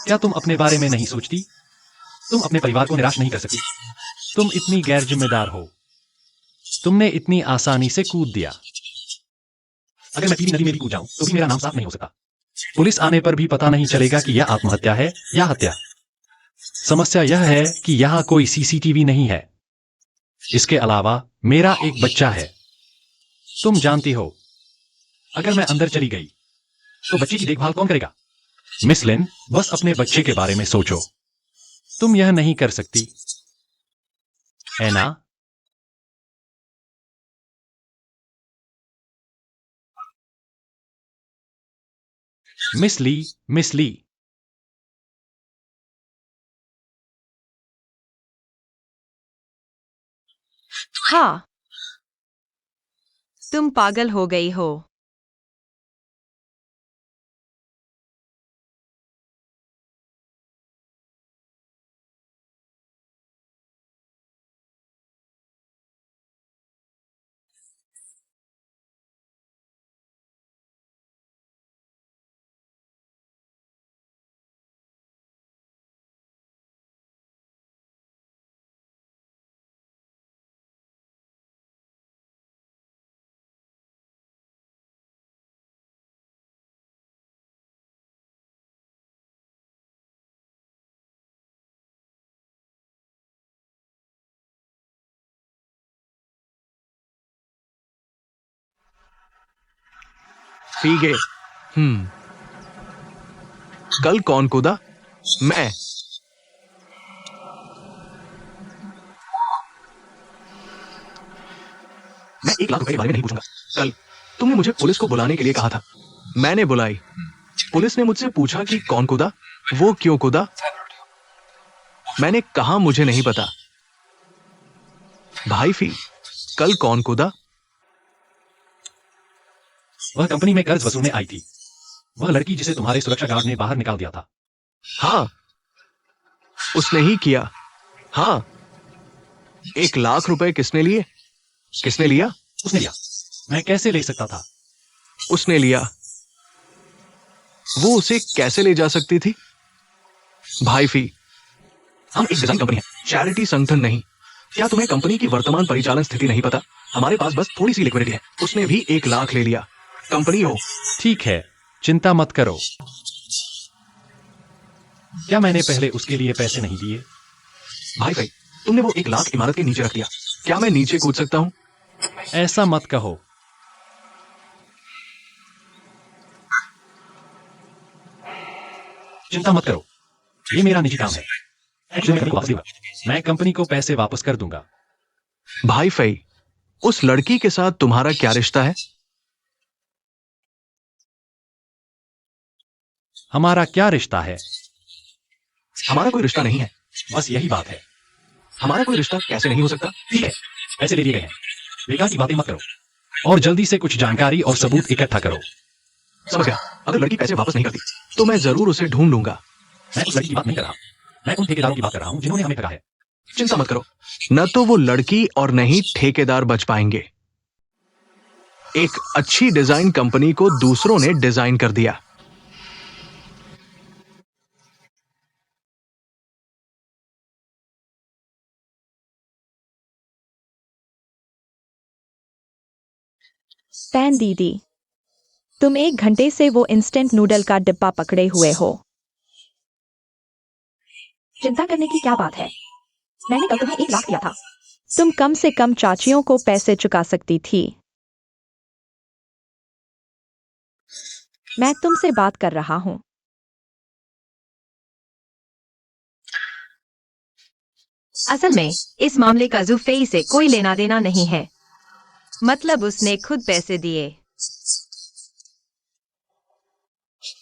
क्या तुम अपने बारे में नहीं सोचती? तुम अपने परिवार को निराश नहीं कर सकती। तुम इतनी गैर जिम्मेदार हो। तुमने इतनी आसानी से कूद दिया। अगर मैं पीली नदी में भी कूद जाऊं, तो भी मेरा नाम साफ नहीं हो सकता। पुलिस आने पर भी पता नहीं चलेगा कि यह आत्महत्या है या हत्या। समस्या यह है कि यहां कोई सीसीटीवी नहीं है। इसके अलावा मेरा एक बच्चा है। तुम जानती हो, अगर मैं अंदर चली गई, तो बच्चे की देखभाल कौन करेगा? मिस लिन, बस अपने बच्चे के बारे में सोचो। तुम यह नहीं कर सकती, है ना? मिस ली, मिस ली। हाँ, तुम पागल हो गई हो। पी गए। कल कौन कूदा? मैं। मैं 1 लाख रुपए के बारे में नहीं पूछूंगा। कल तुमने मुझे पुलिस को बुलाने के लिए कहा था। मैंने बुलाई। पुलिस ने मुझसे पूछा कि कौन कूदा, वो क्यों कूदा। मैंने कहा मुझे नहीं पता। भाई फी, कल कौन कूदा? वह कंपनी में कर्ज वसूलने आई थी। वह लड़की जिसे तुम्हारे सुरक्षा गार्ड ने बाहर निकाल दिया था। हाँ, उसने ही किया। हाँ, 1 लाख रुपए किसने लिए? किसने लिया? उसने लिया। मैं कैसे ले सकता था? उसने लिया। वो उसे कैसे ले जा सकती थी? भाई फी, हम एक डिजाइन कंपनी है, चैरिटी संगठन नहीं। क्या तुम्हें कंपनी की वर्तमान परिचालन स्थिति नहीं पता? हमारे पास बस थोड़ी सी लिक्विडिटी है। उसने भी 1 लाख ले लिया। कंपनी हो। ठीक है, चिंता मत करो। क्या मैंने पहले उसके लिए पैसे नहीं दिए? भाई भाई, तुमने वो 1 लाख इमारत के नीचे रख दिया। क्या मैं नीचे कूद सकता हूँ? ऐसा मत कहो। चिंता मत करो, ये मेरा निजी काम है। एक्चुअली मैं कंपनी को वापस दूंगा। मैं कंपनी को पैसे वापस कर दूंगा। भाई फई, उस लड़की के साथ तुम्हारा क्या रिश्ता है? हमारा क्या रिश्ता है? हमारा कोई रिश्ता नहीं है। बस यही बात है। हमारा कोई रिश्ता कैसे नहीं हो सकता? ठीक है, पैसे ले लिए गए हैं, बेकार की बातें मत करो और जल्दी से कुछ जानकारी और सबूत इकट्ठा करो। समझ गया। अगर लड़की पैसे वापस नहीं करती तो मैं जरूर उसे ढूंढ लूंगा। मैं उस लड़की की बात नहीं कर रहा, मैं उन ठेकेदारों की बात कर रहा हूं जिन्होंने हमें ठगा है। चिंता मत करो, न तो वो लड़की और न ही ठेकेदार बच पाएंगे। एक अच्छी डिजाइन कंपनी को दूसरों ने डिजाइन कर दिया। पैन दीदी, तुम 1 घंटे से वो इंस्टेंट नूडल का डिब्बा पकड़े हुए हो। चिंता करने की क्या बात है? मैंने कल तुम्हें 1 लाख दिया था। तुम कम से कम चाचियों को पैसे चुका सकती थी। मैं तुमसे बात कर रहा हूं। असल में इस मामले का जुफेई से कोई लेना देना नहीं है। मतलब उसने खुद पैसे दिए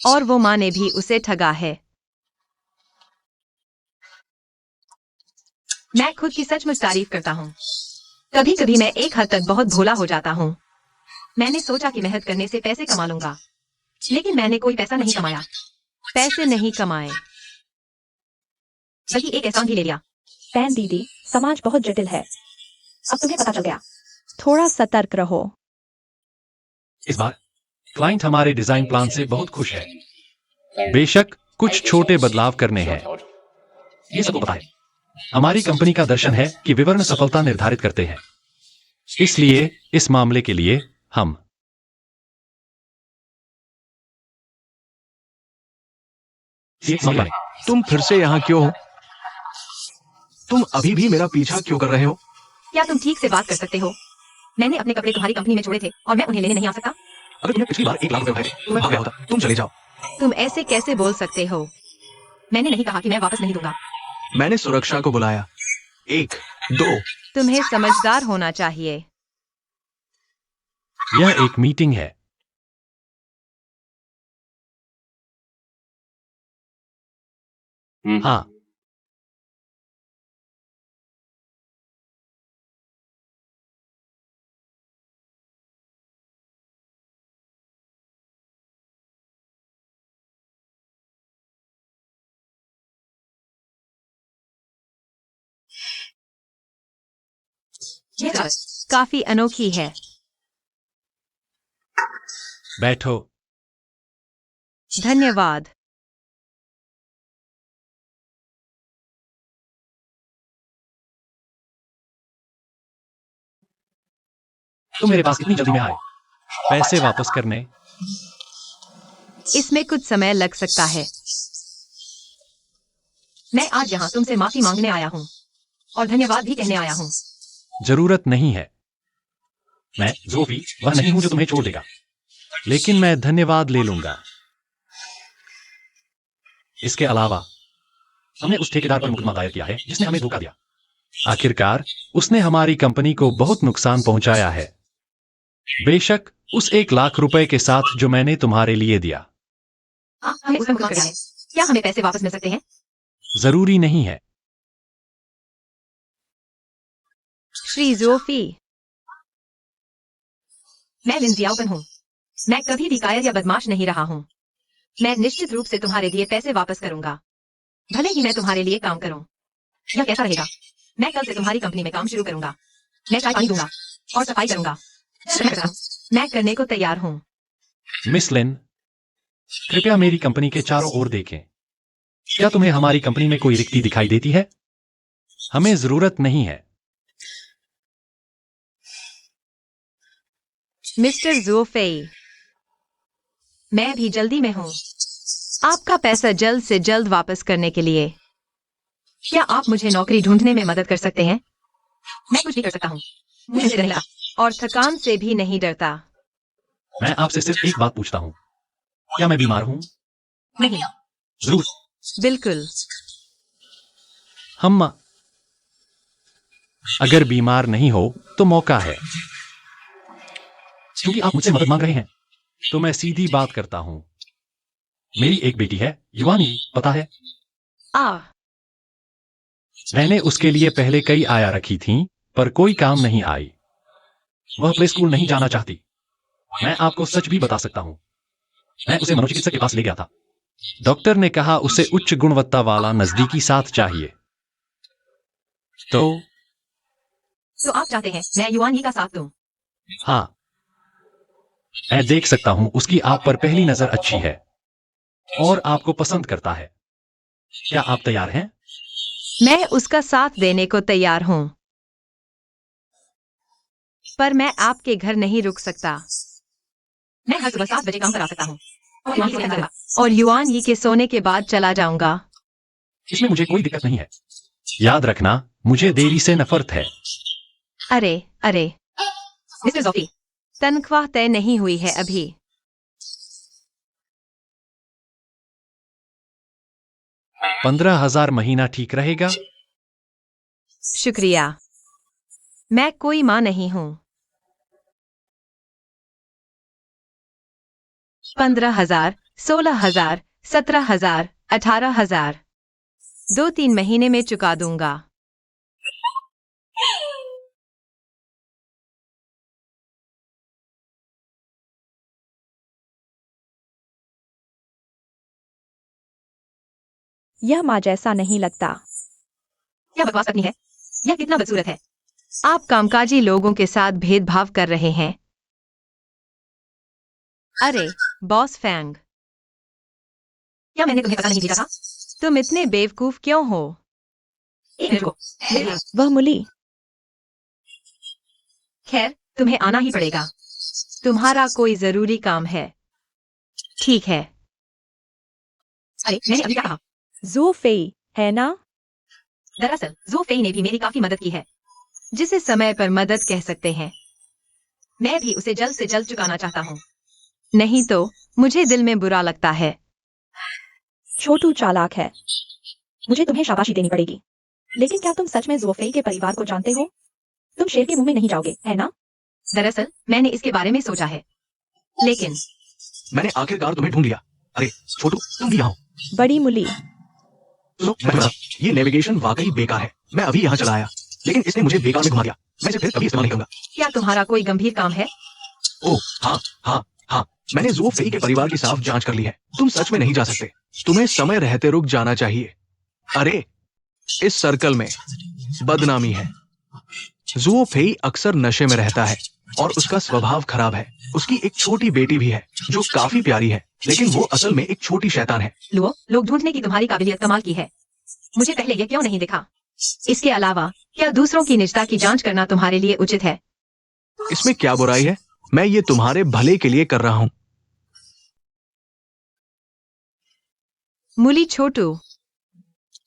और वो माँ ने भी उसे ठगा है। मैं खुद की सचमुच तारीफ करता हूँ। कभी कभी मैं एक हद तक बहुत भोला हो जाता हूँ। मैंने सोचा कि मेहनत करने से पैसे कमा लूंगा, लेकिन मैंने कोई पैसा नहीं कमाया। पैसे नहीं कमाए, बल्कि एक एहसान भी ले लिया। पैन दीदी, समाज बहुत जटिल है। अब तुम्हें पता चल गया। थोड़ा सतर्क रहो। इस बार क्लाइंट हमारे डिजाइन प्लान से बहुत खुश है। बेशक कुछ छोटे बदलाव करने हैं, ये सबको पता है। हमारी कंपनी का दर्शन है कि विवरण सफलता निर्धारित करते हैं, इसलिए इस मामले के लिए हम तुम फिर से यहाँ क्यों हो? तुम अभी भी मेरा पीछा क्यों कर रहे हो? क्या तुम ठीक से बात कर सकते हो? मैंने अपने कपड़े तुम्हारी कंपनी में छोड़े थे और मैं उन्हें लेने नहीं आ सकता। अगर तुमने पिछली बार 1 लाख रुपए उठाए थे तो मैं भाग गया होता। तुम चले जाओ। तुम ऐसे कैसे बोल सकते हो? मैंने नहीं कहा कि मैं वापस नहीं दूंगा। मैंने सुरक्षा को बुलाया। 1, 2। तुम्हें समझदार होना चाहिए। यह एक मीटिंग है। हाँ, ये बात काफी अनोखी है। बैठो। धन्यवाद। तुम मेरे पास इतनी जल्दी में आए पैसे वापस करने? इसमें कुछ समय लग सकता है। मैं आज यहाँ तुमसे माफी मांगने आया हूँ और धन्यवाद भी कहने आया हूँ। जरूरत नहीं है। मैं जोफी वह नहीं हूं जो तुम्हें छोड़ देगा, लेकिन मैं धन्यवाद ले लूंगा। इसके अलावा हमने उस ठेकेदार पर मुकदमा दायर किया है जिसने हमें धोखा दिया। आखिरकार उसने हमारी कंपनी को बहुत नुकसान पहुंचाया है, बेशक उस 1 लाख रुपए के साथ जो मैंने तुम्हारे लिए दिया। हमें उस पर मुकदमा किया है। क्या हमें पैसे वापस मिल सकते हैं? जरूरी नहीं है। श्री जोफी, मैं लिंजियाओपन हूँ। मैं कभी भी कायर या बदमाश नहीं रहा हूँ। मैं निश्चित रूप से तुम्हारे दिए पैसे वापस करूंगा, भले ही मैं तुम्हारे लिए काम करूं। यह कैसा रहेगा? मैं कल से तुम्हारी कंपनी में काम शुरू करूंगा। मैं चाय पानी दूंगा और सफाई करूंगा। मैं करने को तैयार हूँ। मिस लिन, कृपया मेरी कंपनी के चारों ओर देखें। क्या तुम्हें हमारी कंपनी में कोई रिक्ति दिखाई देती है? हमें जरूरत नहीं है। मिस्टर जोफेई, मैं भी जल्दी में हूँ आपका पैसा जल्द से जल्द वापस करने के लिए। क्या आप मुझे नौकरी ढूंढने में मदद कर सकते हैं? मैं कुछ भी कर सकता हूँ। मुझे डर नहीं लगता और थकान से भी नहीं डरता। मैं आपसे सिर्फ एक बात पूछता हूँ, क्या मैं बीमार हूँ? नहीं। जरूर, बिल्कुल। हम अगर बीमार नहीं हो तो मौका है। क्योंकि आप मुझसे मदद मांग रहे हैं तो मैं सीधी बात करता हूं। मेरी एक बेटी है, युवानी, पता है। मैंने उसके लिए पहले कई आया रखी थीं, पर कोई काम नहीं आई। वह प्ले स्कूल नहीं जाना चाहती। मैं आपको सच भी बता सकता हूं। मैं उसे मनोचिकित्सक के पास ले गया था। डॉक्टर ने कहा उसे उच्च गुणवत्ता वाला नजदीकी साथ चाहिए। तो आप चाहते हैं मैं युवान ही का साथ दूं? हाँ, मैं देख सकता हूं उसकी आप पर पहली नजर अच्छी है और आपको पसंद करता है। क्या आप तैयार हैं? मैं उसका साथ देने को तैयार हूँ, पर मैं आपके घर नहीं रुक सकता। मैं हर सुबह 7 बजे काम पर आ सकता हूँ और युवान से मिलूंगा। और युवान ही के सोने के बाद चला जाऊंगा। इसमें मुझे कोई दिक्कत नहीं है। याद रखना, मुझे देरी से नफरत है। अरे अरे, मिस्टर जोफी, तनख्वाह तय नहीं हुई है अभी। 15,000 महीना ठीक रहेगा? शुक्रिया। मैं कोई माँ नहीं हूँ। 15,000, 16,000, 17,000, 18,000 2-3 महीने में चुका दूंगा। यह माँ जैसा नहीं लगता। क्या बकवास करनी है? यह कितना बदसूरत है। आप कामकाजी लोगों के साथ भेदभाव कर रहे हैं। अरे बॉस फैंग, क्या मैंने तुम्हें पता नहीं भेजा था? तुम इतने बेवकूफ क्यों हो? एक मिनट को। वह मुली। खैर, तुम्हें आना ही पड़ेगा। तुम्हारा कोई जरूरी काम है। ठीक है। अरे मैंने अभी क्या कहा? जू फेई है ना? दरअसल जू फेई ने भी मेरी काफी मदद की है। जिसे समय पर मदद कह सकते हैं। मैं भी उसे जल्द से जल्द चुकाना चाहता हूँ। नहीं तो मुझे दिल में बुरा लगता है। छोटू चालाक है। मुझे तुम्हें शाबाशी देनी पड़ेगी। लेकिन क्या तुम सच में जोफेई के परिवार को जानते हो? तुम शेर के मुंह में नहीं जाओगे, है ना? दरअसल मैंने इसके बारे में सोचा है, लेकिन मैंने आखिरकार तुम्हें ढूंढ लिया। अरे छोटू, तुम भी यहाँ हो। बड़ी मुली। सुनो, मैं बता, ये नेविगेशन वाकई बेकार है। मैं अभी यहाँ चला आया, लेकिन इसने मुझे बेकार में घुमा दिया। मैं इसे फिर कभी इस्तेमाल नहीं करूंगा। क्या तुम्हारा कोई गंभीर काम है? ओह हाँ हाँ हाँ, मैंने जू फेई के परिवार की साफ जांच कर ली है। तुम सच में नहीं जा सकते। तुम्हें समय रहते रुक जाना चाहिए। अरे इस सर्कल में बदनामी है। जू फेई अक्सर नशे में रहता है और उसका स्वभाव खराब है। उसकी एक छोटी बेटी भी है जो काफी प्यारी है, लेकिन वो असल में एक छोटी शैतान है। लो, लोग ढूंढने की तुम्हारी काबिलियत कमाल की है। मुझे पहले यह क्यों नहीं दिखा? इसके अलावा क्या दूसरों की निजता की जांच करना तुम्हारे लिए उचित है? इसमें क्या बुराई है? मैं ये तुम्हारे भले के लिए कर रहा हूँ। मुली छोटू,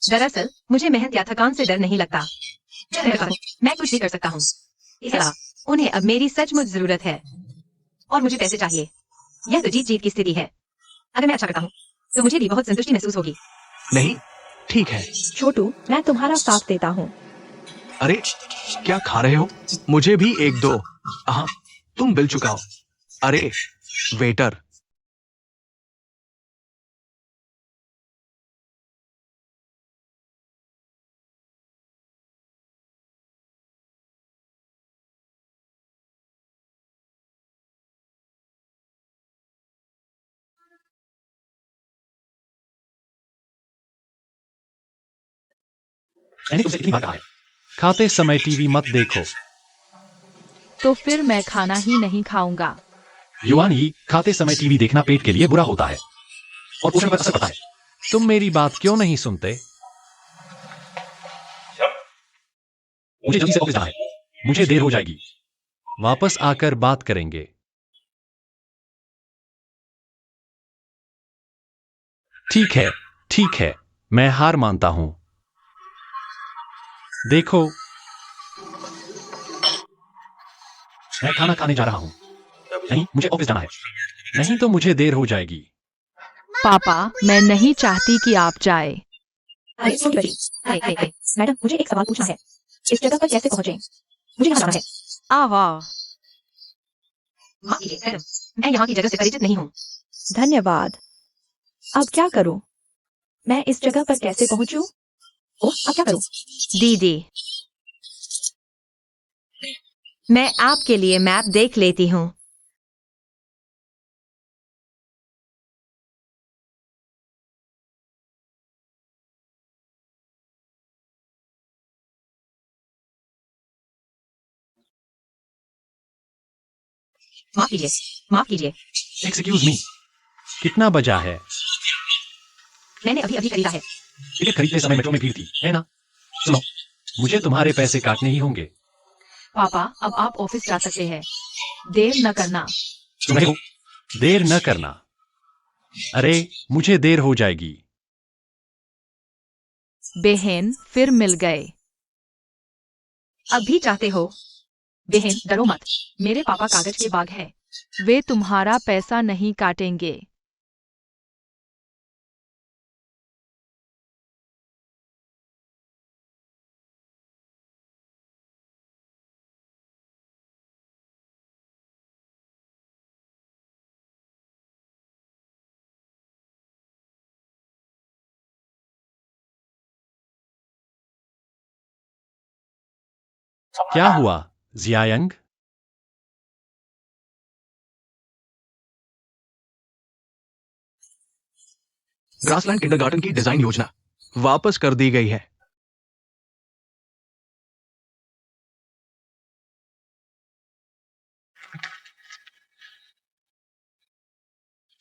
दरअसल मुझे मेहनत या थकान से डर नहीं लगता। मैं कुछ भी कर सकता हूँ। इसके अलावा उन्हें अब मेरी सचमुच जरूरत है और मुझे पैसे चाहिए। यह तो जीत जीत की स्थिति है। अगर मैं अच्छा करता हूँ तो मुझे भी बहुत संतुष्टि महसूस होगी। नहीं, ठीक है। छोटू, मैं तुम्हारा साथ देता हूँ। अरे क्या खा रहे हो? मुझे भी एक दो। हाँ, तुम बिल चुकाओ। अरे वेटर, मैंने तुमसे कितनी बार कहा है, खाते समय टीवी मत देखो। तो फिर मैं खाना ही नहीं खाऊंगा। युवानी, खाते समय टीवी देखना पेट के लिए बुरा होता है और पोषण पर असर पड़ता है। तुम मेरी बात क्यों नहीं सुनते? मुझे जल्दी से ऑफिस जाना है। मुझे देर हो जाएगी। वापस आकर बात करेंगे। ठीक है, मैं हार मानता हूं। देखो, मैं खाना खाने जा रहा हूं। नहीं, मुझे ऑफिस जाना है। नहीं तो मुझे देर हो जाएगी। पापा, मैं नहीं चाहती कि आप जाए। अरे छोटी बच्ची, हाय मैडम, मुझे एक सवाल पूछना है। इस जगह पर कैसे पहुंचे? मुझे यहाँ जाना है। आवा। माफ कीजिए मैडम, मैं यहाँ की जगह से परिचित नहीं हूँ। धन्यवाद। अब क्या करूँ? मैं इस जगह पर कैसे पहुंचूं? ओह, अब क्या करूँ? दीदी, मैं आपके लिए मैप देख लेती हूँ। माफ कीजिए, माफ कीजिए, एक्सक्यूज मी, कितना बजा है? मैंने अभी अभी खरीदा है। टिकट खरीदते समय मेट्रो में भीड़ थी, है ना? सुनो, मुझे तुम्हारे पैसे काटने ही होंगे। पापा, अब आप ऑफिस जा सकते हैं। देर न करना। सुन रहे हो? देर न करना। अरे, मुझे देर हो जाएगी। बहन, फिर मिल गए। अभी चाहते हो? बहन, डरो मत। मेरे पापा कागज के बाग हैं। वे तुम्हारा पैसा नहीं काटेंगे। क्या हुआ, जियायंग? ग्रासलैंड किंडरगार्टन की डिजाइन योजना वापस कर दी गई है।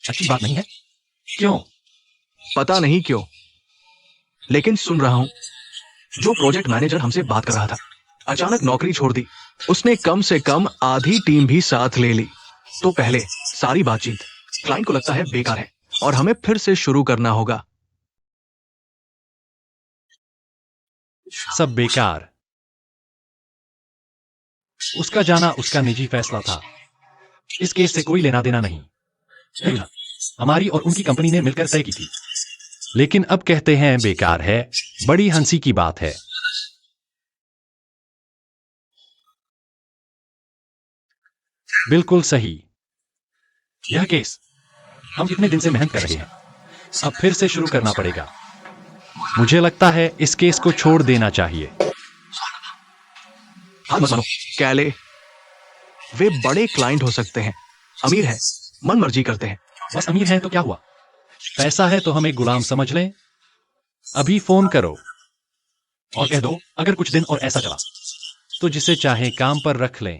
अच्छी बात नहीं है। क्यों? पता नहीं क्यों, लेकिन सुन रहा हूं। जो प्रोजेक्ट मैनेजर हमसे बात कर रहा था, अचानक नौकरी छोड़ दी। उसने कम से कम आधी टीम भी साथ ले ली। तो पहले सारी बातचीत क्लाइंट को लगता है बेकार है और हमें फिर से शुरू करना होगा। सब बेकार। उसका जाना उसका निजी फैसला था। इस केस से कोई लेना देना नहीं। देखना, हमारी और उनकी कंपनी ने मिलकर तय की थी। लेकिन अब कहते हैं बेकार है। बड़ी हंसी की बात है। बिल्कुल सही। यह केस हम इतने दिन से मेहनत कर रहे हैं, अब फिर से शुरू करना पड़ेगा। मुझे लगता है इस केस को छोड़ देना चाहिए। हाथ मत मानो, कैले। वे बड़े क्लाइंट हो सकते हैं, अमीर हैं, मन मर्जी करते हैं। बस अमीर हैं तो क्या हुआ? पैसा है तो हमें गुलाम समझ लें। अभी फोन करो और कह दो अगर कुछ दिन और ऐसा चला तो जिसे चाहे काम पर रख लें।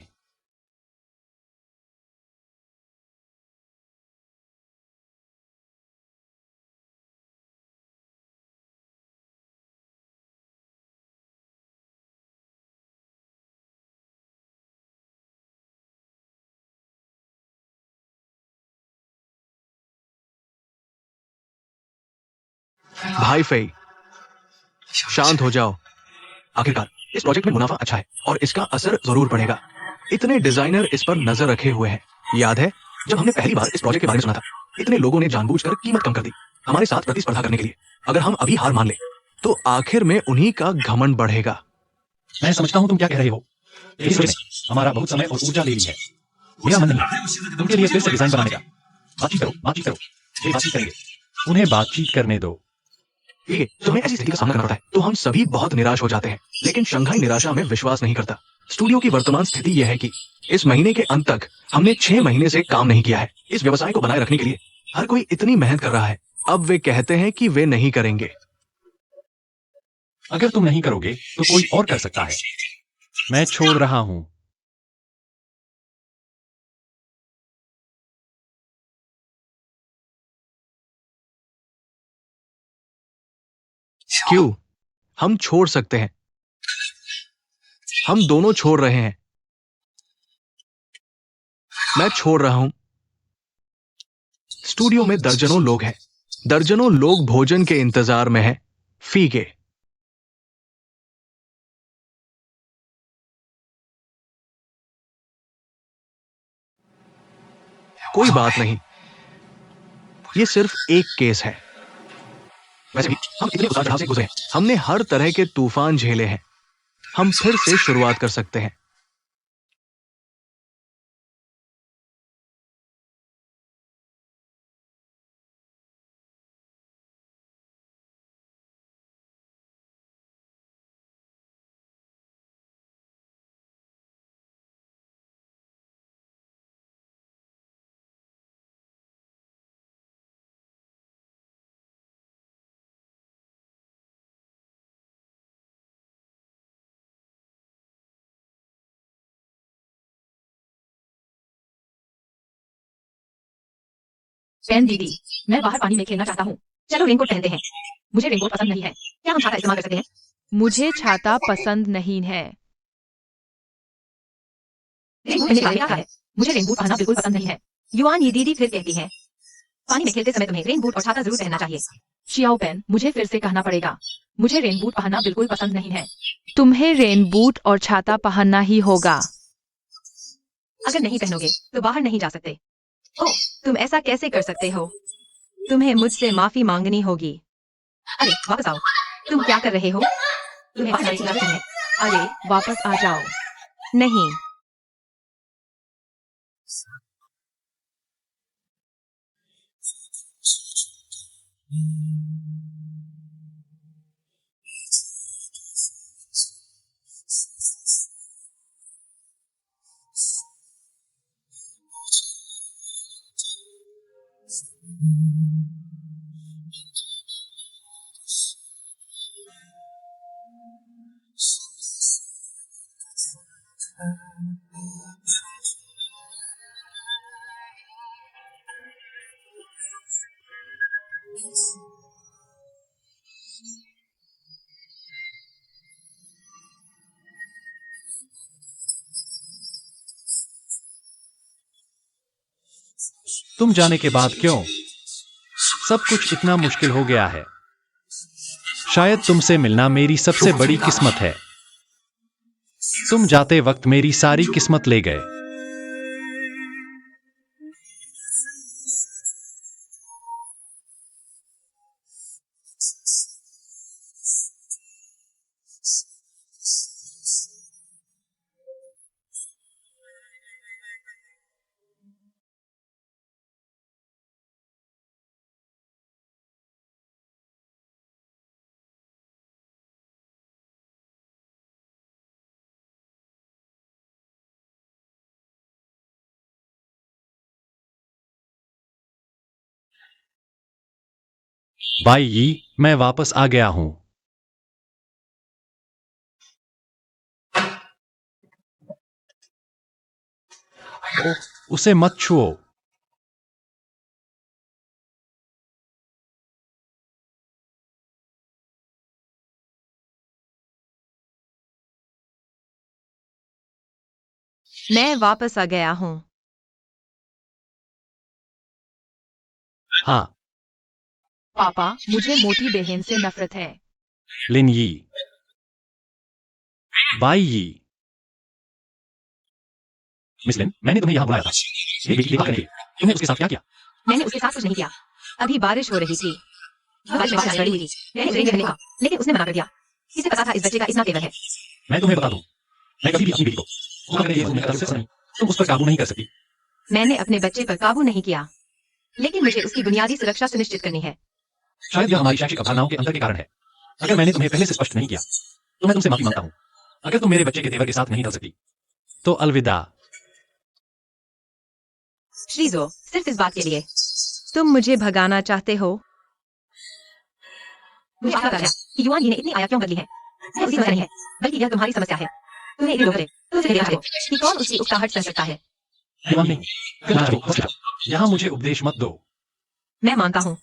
भाई फई, शांत हो जाओ। आखिरकार इस प्रोजेक्ट में मुनाफा अच्छा है और इसका असर जरूर पड़ेगा। इतने डिजाइनर इस पर नजर रखे हुए हैं। याद है जब हमने पहली बार इस प्रोजेक्ट के बारे में सुना था, इतने लोगों ने जानबूझकर कीमत कम कर दी हमारे साथ प्रतिस्पर्धा करने के लिए। अगर हम अभी हार मान ले तो आखिर में उन्हीं का घमंड बढ़ेगा। मैं समझता हूं तुम क्या कह रहे हो। इस वजह ने हमारा बहुत समय और ऊर्जा ले ली है। मेरा मन नहीं है उनके लिए फिर से डिजाइन बनाने का। बातचीत करो, बातचीत करो। वे बातचीत करेंगे। उन्हें बातचीत करने दो। ठीक है, जब हमें ऐसी स्थिति का सामना करना पड़ता है तो हम सभी बहुत निराश हो जाते हैं। लेकिन शंघाई निराशा में विश्वास नहीं करता। स्टूडियो की वर्तमान स्थिति यह है कि इस महीने के अंत तक हमने 6 महीने से काम नहीं किया है। इस व्यवसाय को बनाए रखने के लिए हर कोई इतनी मेहनत कर रहा है। अब वे कहते हैं कि वे नहीं करेंगे। अगर तुम नहीं करोगे तो कोई और कर सकता है। मैं छोड़ रहा हूं। क्यों? हम छोड़ सकते हैं। हम दोनों छोड़ रहे हैं। मैं छोड़ रहा हूं। स्टूडियो में दर्जनों लोग हैं। दर्जनों लोग भोजन के इंतजार में हैं। फी के। कोई बात नहीं। ये सिर्फ एक केस है। वैसे भी हम इतने उतार चढ़ाव से गुजरे हैं, हमने हर तरह के तूफान झेले हैं। हम फिर से शुरुआत कर सकते हैं। बहन दीदी, मैं बाहर पानी में खेलना चाहता हूँ। चलो रेनकोट पहनते हैं। मुझे रेनकोट पसंद नहीं है। क्या हम छाता इस्तेमाल कर सकते हैं? मुझे छाता पसंद नहीं है। रेनकोट पहनने के बारे में क्या है? मुझे रेनकोट पहनना बिल्कुल पसंद नहीं है। युआन, ये दीदी फिर कहती है, पानी में खेलते समय तुम्हें रेनकोट और छाता जरूर पहनना चाहिए। शियाओ पेन, मुझे फिर से कहना पड़ेगा। मुझे रेनकोट पहनना बिल्कुल पसंद नहीं है। तुम्हें रेन बूट और छाता पहनना ही होगा। अगर नहीं पहनोगे तो बाहर नहीं जा सकते। ओह, तुम ऐसा कैसे कर सकते हो? तुम्हें मुझसे माफी मांगनी होगी। अरे वापस आओ। तुम क्या कर रहे हो? तुम्हें बाहर जाने की इजाजत नहीं है। अरे वापस आ जाओ। नहीं। तुम जाने के बाद क्यों सब कुछ इतना मुश्किल हो गया है? शायद तुमसे मिलना मेरी सबसे बड़ी किस्मत है। तुम जाते वक्त मेरी सारी किस्मत ले गए। बाई यी, मैं वापस आ गया हूं। ओह, उसे मत छुओ। मैं वापस आ गया हूँ। हाँ, पापा, मुझे मोटी बहन से नफरत है। लिन यी। बाई यी। मिस लिन, मैंने तुम्हें यहां बुलाया था। ये बेटी देखा करने के लिए। तुमने उसके साथ क्या किया? मैंने उसके साथ कुछ नहीं किया। अभी बारिश हो रही थी। बारिश में बारिश पड़ी हुई थी। मैंने उसे करने का, लेकिन उसने मना कर दिया। इसे पता था इस बच्चे का इतना तेवर है। मैं तुम्हें बता दूं, मैं कभी भी अपनी बेटी को धोखा करने की मेरा तरफ से नहीं, तुम उस पर काबू नहीं कर सकती। मैंने अपने बच्चे पर काबू नहीं किया, लेकिन मुझे उसकी बुनियादी सुरक्षा सुनिश्चित करनी है। शायद यह हमारी शैक्षिक अवधारणाओं के अंतर के कारण है। अगर मैंने तुम्हें पहले से स्पष्ट नहीं किया, तो मैं तुमसे माफी मांगता हूं। अगर तुम मेरे बच्चे के तेवर के साथ नहीं ढल सकती, तो अलविदा। श्रीजो, सिर्फ इस बात के लिए। तुम मुझे भगाना चाहते हो? मुझे पता है कि युआन ये ने इतनी आया क्यों बदली है। यह उसकी वजह नहीं है, बल्कि यह तुम्हारी समस्या है। तुम्हें इतनी लोग तो उसे देखना चाहिए कि कौन उसकी उकताहट सह सकता है। यहाँ मुझे उपदेश मत दो। मैं मानता हूँ,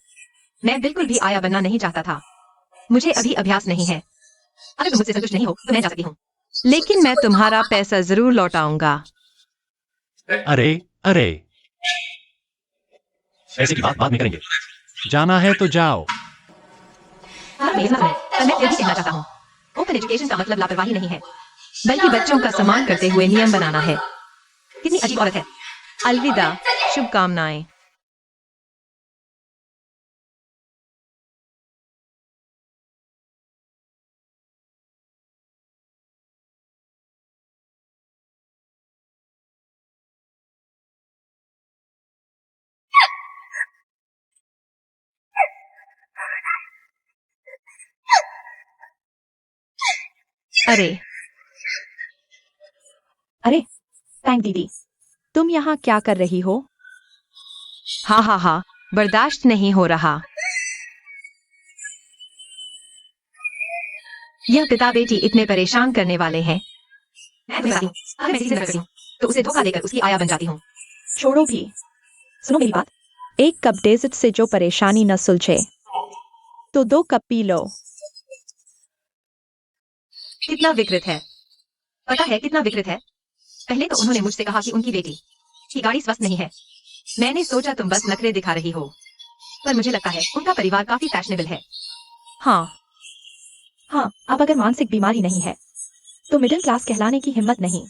मैं बिल्कुल भी आया बनना नहीं चाहता था। मुझे अभी अभ्यास नहीं है। अगर तुम मुझसे संतुष्ट नहीं हो तो मैं जा सकती हूँ। लेकिन मैं तुम्हारा पैसा जरूर लौटाऊंगा। अरे अरे, ऐसे की बात बाद में करेंगे। जाना है तो जाओ। हाँ, मेरी समझ में, पर मैं फिर भी कहना चाहता हूँ, ओपन एजुकेशन का मतलब लापरवाही नहीं है, बल्कि बच्चों का सम्मान करते हुए नियम बनाना है। कितनी अजीब औरत है। अलविदा, शुभकामनाएं। अरे अरे थैंक दीदी, तुम यहाँ क्या कर रही हो? हाँ हाँ हाँ, बर्दाश्त नहीं हो रहा। यह पिता बेटी इतने परेशान करने वाले हैं। मैं तुम्हें बताती हूँ, अगर मैं किसी से नफरत करती हूँ तो उसे धोखा देकर उसकी आया बन जाती हूँ। छोड़ो भी, सुनो मेरी बात। एक कप डेजर्ट से जो परेशानी न सुलझे तो 2 कप पी लो। कितना विकृत है, पता है कितना विकृत है। पहले तो उन्होंने मुझसे कहा कि उनकी बेटी की गाड़ी स्वस्थ नहीं है। मैंने सोचा तुम बस नखरे दिखा रही हो, पर मुझे लगता है उनका परिवार काफी फैशनेबल है। हाँ, हाँ, अब अगर मानसिक बीमारी नहीं है तो मिडिल क्लास कहलाने की हिम्मत नहीं।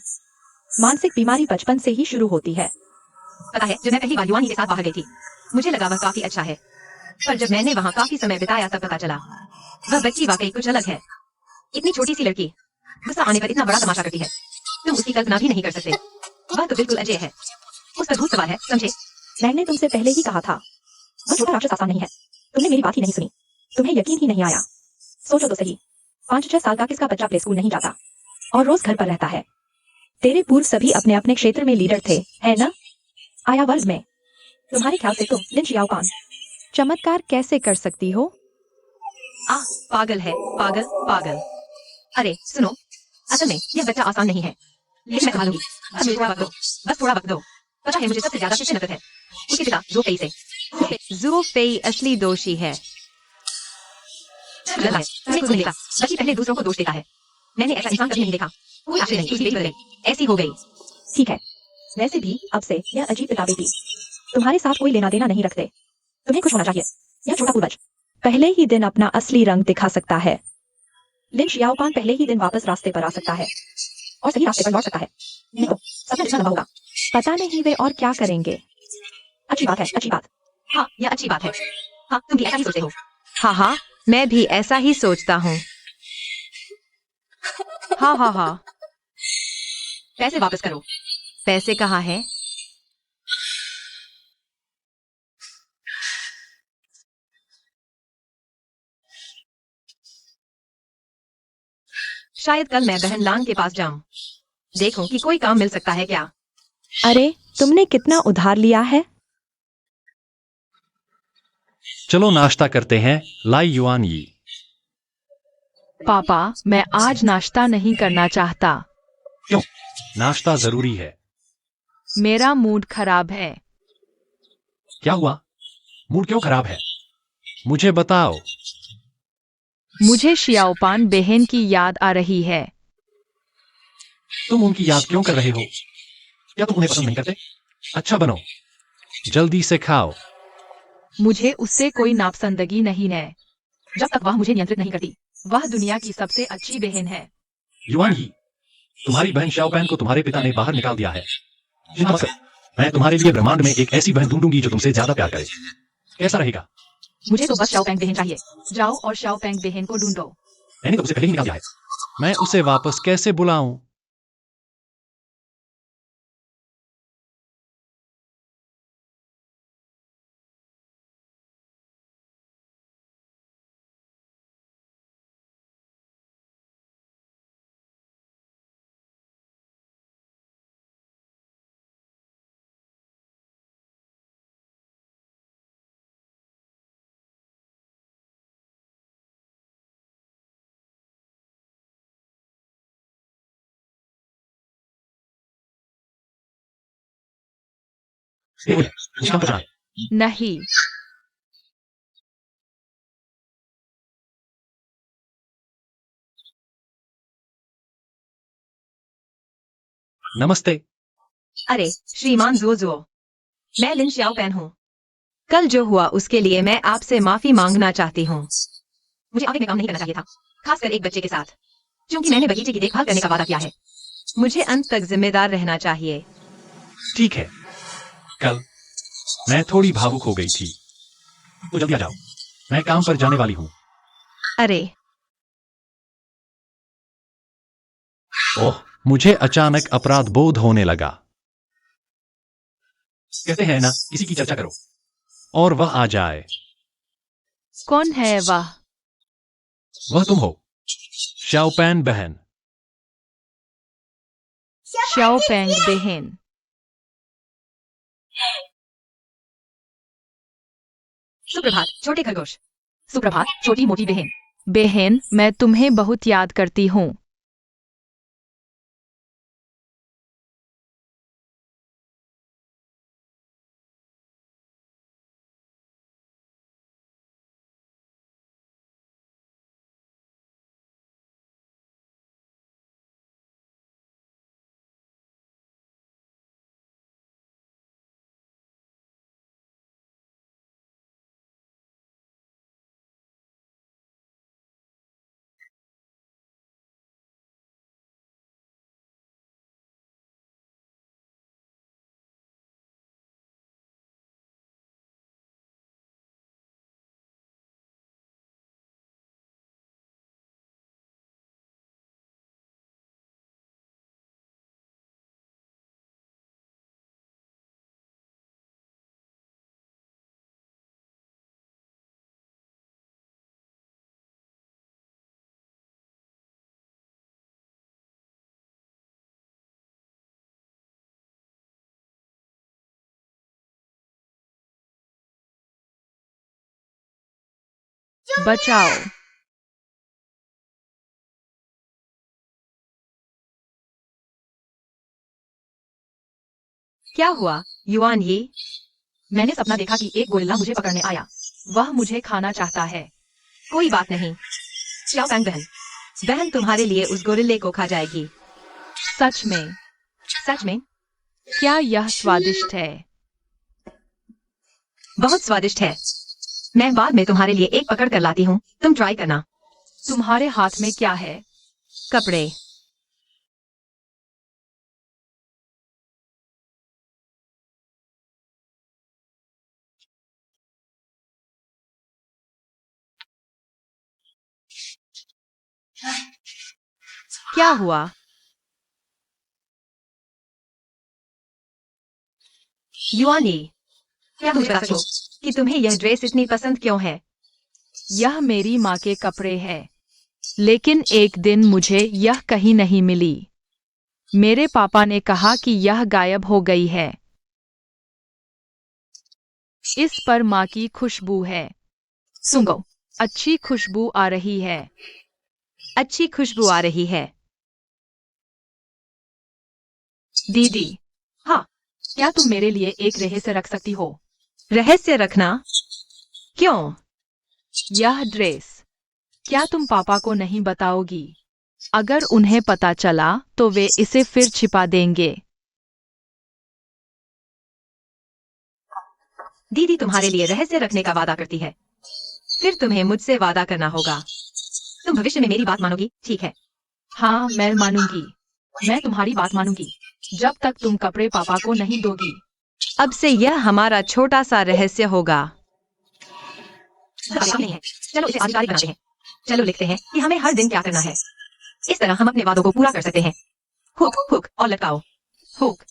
मानसिक बीमारी बचपन से ही शुरू होती है। पता है जब मैं पहली बार युवानी के साथ बाहर गई थी मुझे लगा वह काफी अच्छा है, पर जब मैंने वहाँ काफी समय बिताया तब पता चला वह बच्ची वाकई कुछ अलग है। इतनी छोटी सी लड़की गुस्सा आने पर इतना बड़ा तमाशा करती है, तुम उसकी कल्पना भी नहीं कर सकते। वह तो बिल्कुल अजय है, उसका भूत सवार है, समझे? मैंने तुमसे पहले ही कहा था वह छोटा राक्षस आसान नहीं है। तुमने मेरी बात ही नहीं सुनी, तुम्हें यकीन ही नहीं आया। सोचो तो सही, 5-6 साल का किसका बच्चा प्ले स्कूल नहीं जाता और रोज घर पर रहता है। तेरे पूर्व सभी अपने अपने क्षेत्र में लीडर थे, है ना? आया वर्ल्ड में तुम्हारे ख्याल से तो लिन शियाओकान चमत्कार कैसे कर सकती हो? पागल है, पागल पागल। अरे सुनो, असल में यह बच्चा आसान नहीं है, लेकिन मैं संभालूंगी। बस मुझे थोड़ा वक्त दो, बस थोड़ा वक्त दो। पता है मुझे सबसे ज्यादा किससे नफरत है? उसके पिता ज़ो फेई से। ज़ो फेई असली दोषी है। गलत है, मैंने कुछ नहीं देखा, बल्कि पहले दूसरों को दोष देता है। मैंने ऐसा इंसान कभी नहीं देखा। कोई आश्चर्य नहीं, उसकी बेटी बदल गई, ऐसी हो गई। ठीक है, वैसे भी अब से यह अजीब पिता बेटी तुम्हारे साथ कोई लेना देना नहीं रखते। तुम्हें खुश होना चाहिए। यह छोटा पूर्वज पहले ही दिन अपना असली रंग दिखा सकता है। लिन शियाओपान पहले ही दिन वापस रास्ते पर आ सकता है और सही रास्ते पर लौट सकता है। नहीं तो सपना कितना लंबा होगा, पता नहीं वे और क्या करेंगे। अच्छी बात है, अच्छी बात। हाँ, यह अच्छी बात है। हाँ, तुम भी ऐसा ही सोचते हो। हाँ हाँ, मैं भी ऐसा ही सोचता हूँ। हाँ हाँ हाँ। पैसे वापस करो। पैसे कहाँ हैं? शायद कल मैं बहन लांग के पास जाऊं, देखूं कि कोई काम मिल सकता है क्या। अरे तुमने कितना उधार लिया है? चलो नाश्ता करते हैं, लाई युआन यी। पापा, मैं आज नाश्ता नहीं करना चाहता। क्यों? नाश्ता जरूरी है। मेरा मूड खराब है। क्या हुआ? मूड क्यों खराब है? मुझे बताओ। मुझे शियाओपान बहन की याद आ रही है। तुम उनकी याद क्यों कर रहे हो? क्या तुम उन्हें पसंद नहीं करते? अच्छा बनो, जल्दी से खाओ। मुझे उससे कोई नापसंदगी नहीं है। जब तक वह मुझे नियंत्रित नहीं करती, वह दुनिया की सबसे अच्छी बहन है। युआन ही, तुम्हारी बहन शाओपैन को तुम्हारे पिता ने बाहर निकाल दिया है। चिंता मत करो, मैं तुम्हारे लिए ब्रह्मांड में एक ऐसी बहन ढूंढूंगी जो तुमसे ज्यादा प्यार करे। कैसा रहेगा? मुझे तो बस शाओपैंग बहन चाहिए। जाओ और शाओपैंग बहन को ढूंढो। मैंने तो उसे पहले ही निकाल दिया है। मैं उसे वापस कैसे बुलाऊं? ये बोले, मुझे काम पर जाना है। नहीं। नमस्ते। अरे श्रीमान जोजो, मैं लिन शाओपैन हूँ। कल जो हुआ उसके लिए मैं आपसे माफी मांगना चाहती हूँ। मुझे आगे में काम नहीं करना चाहिए था, खासकर एक बच्चे के साथ, क्योंकि मैंने बगीचे की देखभाल करने का वादा किया है। मुझे अंत तक जिम्मेदार रहना चाहिए। ठीक है, कल मैं थोड़ी भावुक हो गई थी, तो जल्दी आ जाओ, मैं काम पर जाने वाली हूँ। अरे ओह, मुझे अचानक अपराध बोध होने लगा। कहते हैं ना, किसी की चर्चा करो और वह आ जाए। कौन है वह? वह तुम हो, शाओपैन बहन। शाओ पेंग बहन। सुप्रभात छोटे खरगोश। सुप्रभात छोटी मोटी बहन। बहन, मैं तुम्हें बहुत याद करती हूँ। बचाओ। क्या हुआ युआन ये? मैंने सपना देखा कि एक गोरिल्ला मुझे पकड़ने आया। वह मुझे खाना चाहता है। कोई बात नहीं। शाओ पेंग बहन, बहन तुम्हारे लिए उस गोरिल्ले को खा जाएगी। सच में? सच में? क्या यह स्वादिष्ट है? बहुत स्वादिष्ट है। मैं बाद में तुम्हारे लिए एक पकड़ कर लाती हूँ, तुम ट्राई करना। तुम्हारे हाथ में क्या है? कपड़े। क्या हुआ? युआनी, क्या तुम बता सको कि तुम्हें यह ड्रेस इतनी पसंद क्यों है? यह मेरी माँ के कपड़े हैं। लेकिन एक दिन मुझे यह कहीं नहीं मिली। मेरे पापा ने कहा कि यह गायब हो गई है। इस पर माँ की खुशबू है। सुंगो, अच्छी खुशबू आ रही है। अच्छी खुशबू आ रही है। दीदी, हाँ, क्या तुम मेरे लिए एक रहस्य रख सकती हो? रहस्य रखना? क्यों? यह ड्रेस, क्या तुम पापा को नहीं बताओगी? अगर उन्हें पता चला तो वे इसे फिर छिपा देंगे। दीदी तुम्हारे लिए रहस्य रखने का वादा करती है, फिर तुम्हें मुझसे वादा करना होगा। तुम भविष्य में मेरी बात मानोगी, ठीक है? हाँ, मैं मानूंगी। मैं तुम्हारी बात मानूंगी जब तक तुम कपड़े पापा को नहीं दोगी। अब से यह हमारा छोटा सा रहस्य होगा। नहीं है। चलो इसे आधिकारिक बनाते हैं। चलो लिखते हैं कि हमें हर दिन क्या करना है। इस तरह हम अपने वादों को पूरा कर सकते हैं। हुक हुक और लटकाओ। हुक।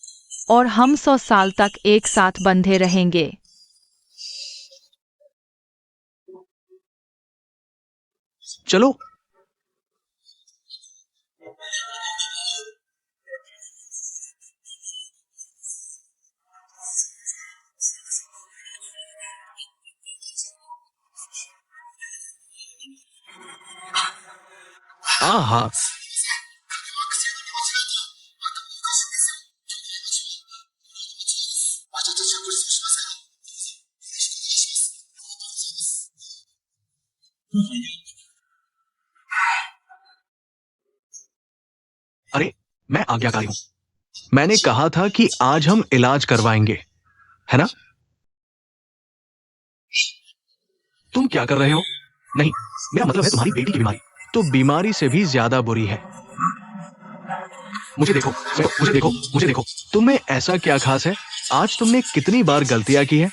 और हम 100 साल तक एक साथ बंधे रहेंगे। चलो। हाँ। अरे, मैं आज्ञाकारी हूं। मैंने कहा था कि आज हम इलाज करवाएंगे, है ना? तुम क्या कर रहे हो? नहीं, मेरा मतलब है तुम्हारी बेटी की बीमारी। तो बीमारी से भी ज्यादा बुरी है। मुझे देखो, मुझे देखो, मुझे देखो। तुम में ऐसा क्या खास है? आज तुमने कितनी बार गलतियां की हैं?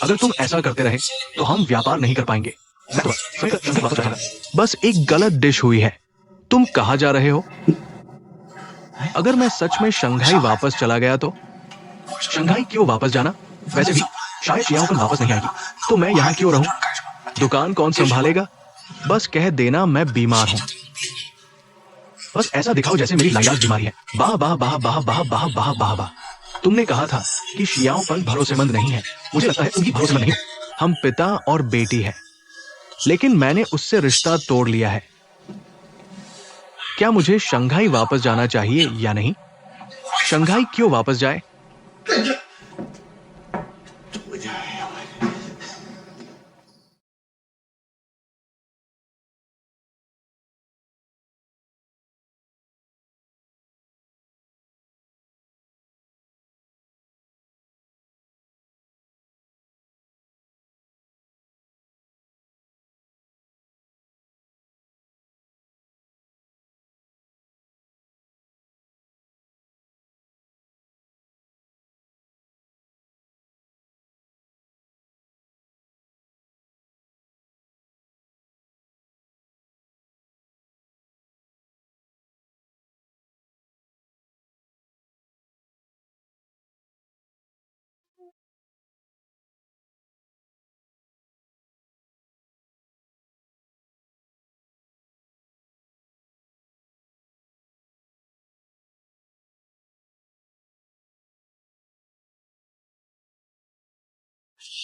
अगर तुम ऐसा करते रहे तो हम व्यापार नहीं कर पाएंगे। मैं तो वापस जाऊंगा। बस एक गलत डिश हुई है। तुम कहाँ जा रहे हो? अगर मैं सच में शंघाई वापस चला गया तो? शंघाई क्यों वापस जाना? वैसे भी शायद चियाओ वापस नहीं आएगी, तो मैं यहाँ क्यों रहूं? दुकान कौन संभालेगा? बस कह देना मैं बीमार हूं। बस ऐसा दिखाओ जैसे मेरी लाइलाज बीमारी है। बाह बाह बाह बाह बाह बाह बाह बाह बाह। तुमने कहा था कि शियाओपन भरोसेमंद नहीं है। मुझे लगता है तुम भी भरोसेमंद नहीं हो। हम पिता और बेटी हैं, लेकिन मैंने उससे रिश्ता तोड़ लिया है। क्या मुझे शंघाई वापस जाना चाहिए या नहीं? शंघाई क्यों वापस जाए?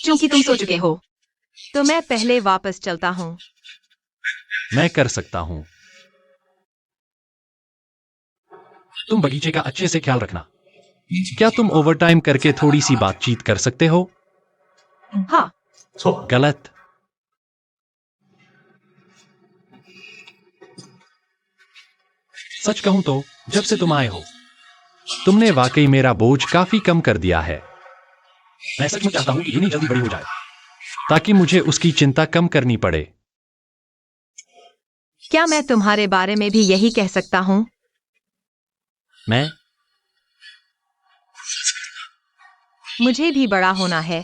क्योंकि तुम सो चुके हो तो मैं पहले वापस चलता हूँ। मैं कर सकता हूं। तुम बगीचे का अच्छे से ख्याल रखना। क्या तुम ओवरटाइम करके थोड़ी सी बातचीत कर सकते हो? हाँ, गलत। सच कहूं तो जब से तुम आए हो तुमने वाकई मेरा बोझ काफी कम कर दिया है। मैं सच में चाहता हूं कि यूनी जल्दी बड़ी हो जाए ताकि मुझे उसकी चिंता कम करनी पड़े। क्या मैं तुम्हारे बारे में भी यही कह सकता हूँ? मैं मुझे भी बड़ा होना है।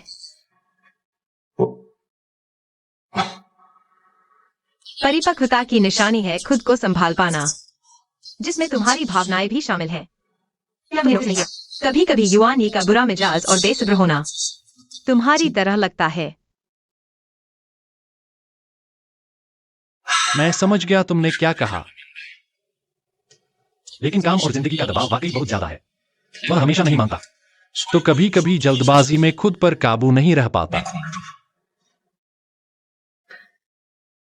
परिपक्वता की निशानी है खुद को संभाल पाना, जिसमें तुम्हारी भावनाएं भी शामिल है। कभी कभी युवानी का बुरा मिजाज और बेसब्र होना तुम्हारी तरह लगता है। मैं समझ गया तुमने क्या कहा, लेकिन काम और जिंदगी का दबाव वाकई बहुत ज्यादा है। वह हमेशा नहीं मानता, तो कभी कभी जल्दबाजी में खुद पर काबू नहीं रह पाता।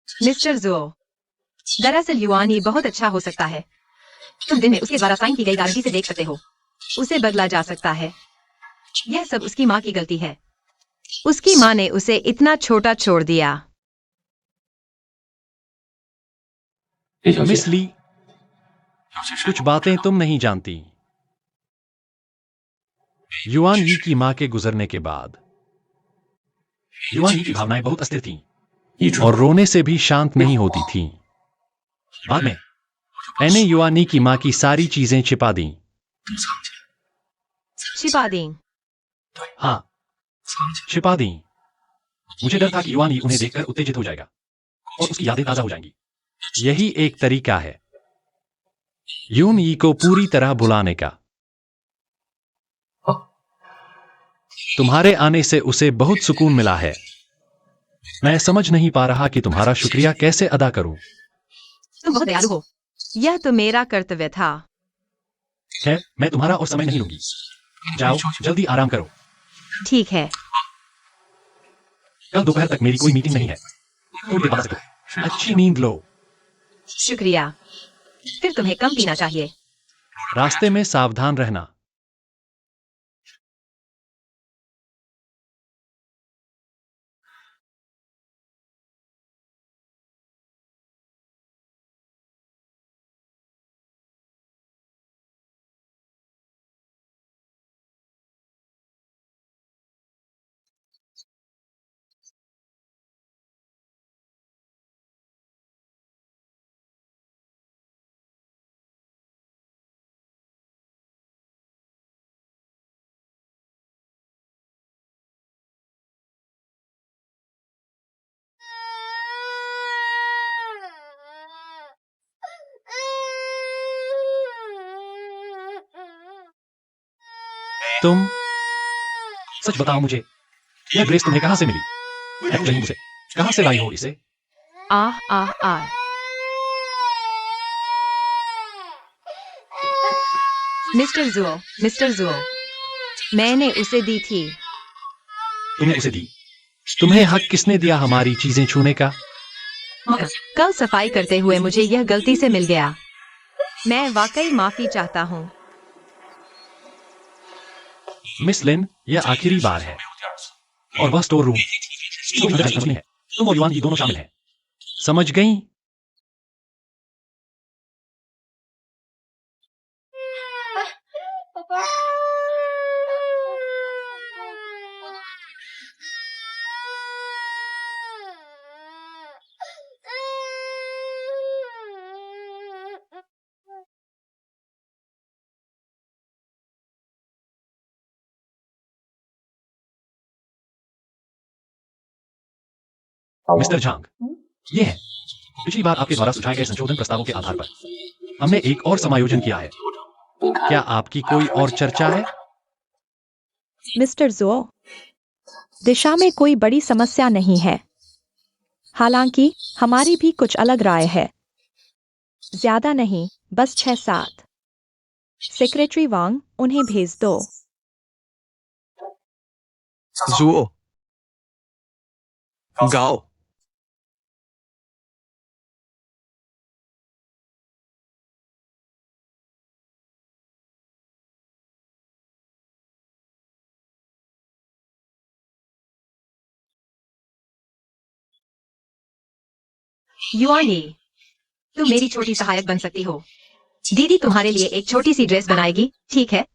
मिस्टर जो, दरअसल युवानी बहुत अच्छा हो सकता है। तुम दिन में उसके द्वारा साइन की गई गारंटी से देख सकते हो। उसे बदला जा सकता है। यह सब उसकी माँ की गलती है। उसकी माँ ने उसे इतना छोटा छोड़ दिया। मिस ली, कुछ बातें तुम नहीं जानती। युआन यी की मां के गुजरने के बाद युआन यी की भावनाएं बहुत अस्थिर थीं और रोने से भी शांत नहीं होती थीं। बाद में मैंने युआन यी की मां की सारी चीजें छिपा दी। छिपा दी? हाँ, छिपा दी। मुझे डर था कि युआन यी उन्हें देखकर उत्तेजित हो जाएगा और उसकी यादें ताजा हो जाएंगी। यही एक तरीका है यून यी को पूरी तरह भुलाने का। तुम्हारे आने से उसे बहुत सुकून मिला है। मैं समझ नहीं पा रहा कि तुम्हारा शुक्रिया कैसे अदा करूं। तुम बहुत दयालु हो। यह तो मेरा कर्तव्य था। खैर, मैं तुम्हारा और समय नहीं लूंगी। जाओ, जल्दी आराम करो। ठीक है। कल दोपहर तक मेरी कोई मीटिंग नहीं है। थोड़ी देर बाद सको। अच्छी नींद लो। शुक्रिया। फिर तुम्हें कम पीना चाहिए। रास्ते में सावधान रहना। तुम सच बताओ मुझे, यह ड्रेस तुम्हें कहां से मिली? मैं पूछ रही हूं मुझसे, कहां से लाई हो इसे? आह आह आह। मिस्टर जुओ, मैंने उसे दी थी। तुमने उसे दी? तुम्हें हक किसने दिया हमारी चीजें छूने का? कल सफाई करते हुए मुझे यह गलती से मिल गया। मैं वाकई माफी चाहता हूँ। मिस लिन, यह आखिरी बार है। और वह स्टोर रूम है। तुम और युआन, ये दोनों शामिल हैं। समझ गई? मिस्टर झांग, ये है। पिछली बार आपके द्वारा सुझाए गए संशोधन प्रस्तावों के आधार पर हमने एक और समायोजन किया है। क्या आपकी कोई और चर्चा है? मिस्टर जुओ, दिशा में कोई बड़ी समस्या नहीं है। हालांकि हमारी भी कुछ अलग राय है। ज्यादा नहीं, बस 6-7। सेक्रेटरी वांग, उन्हें भेज दो। जुओ, गाओ। युआनी, तुम मेरी छोटी सहायक बन सकती हो। दीदी तुम्हारे लिए एक छोटी सी ड्रेस बनाएगी, ठीक है?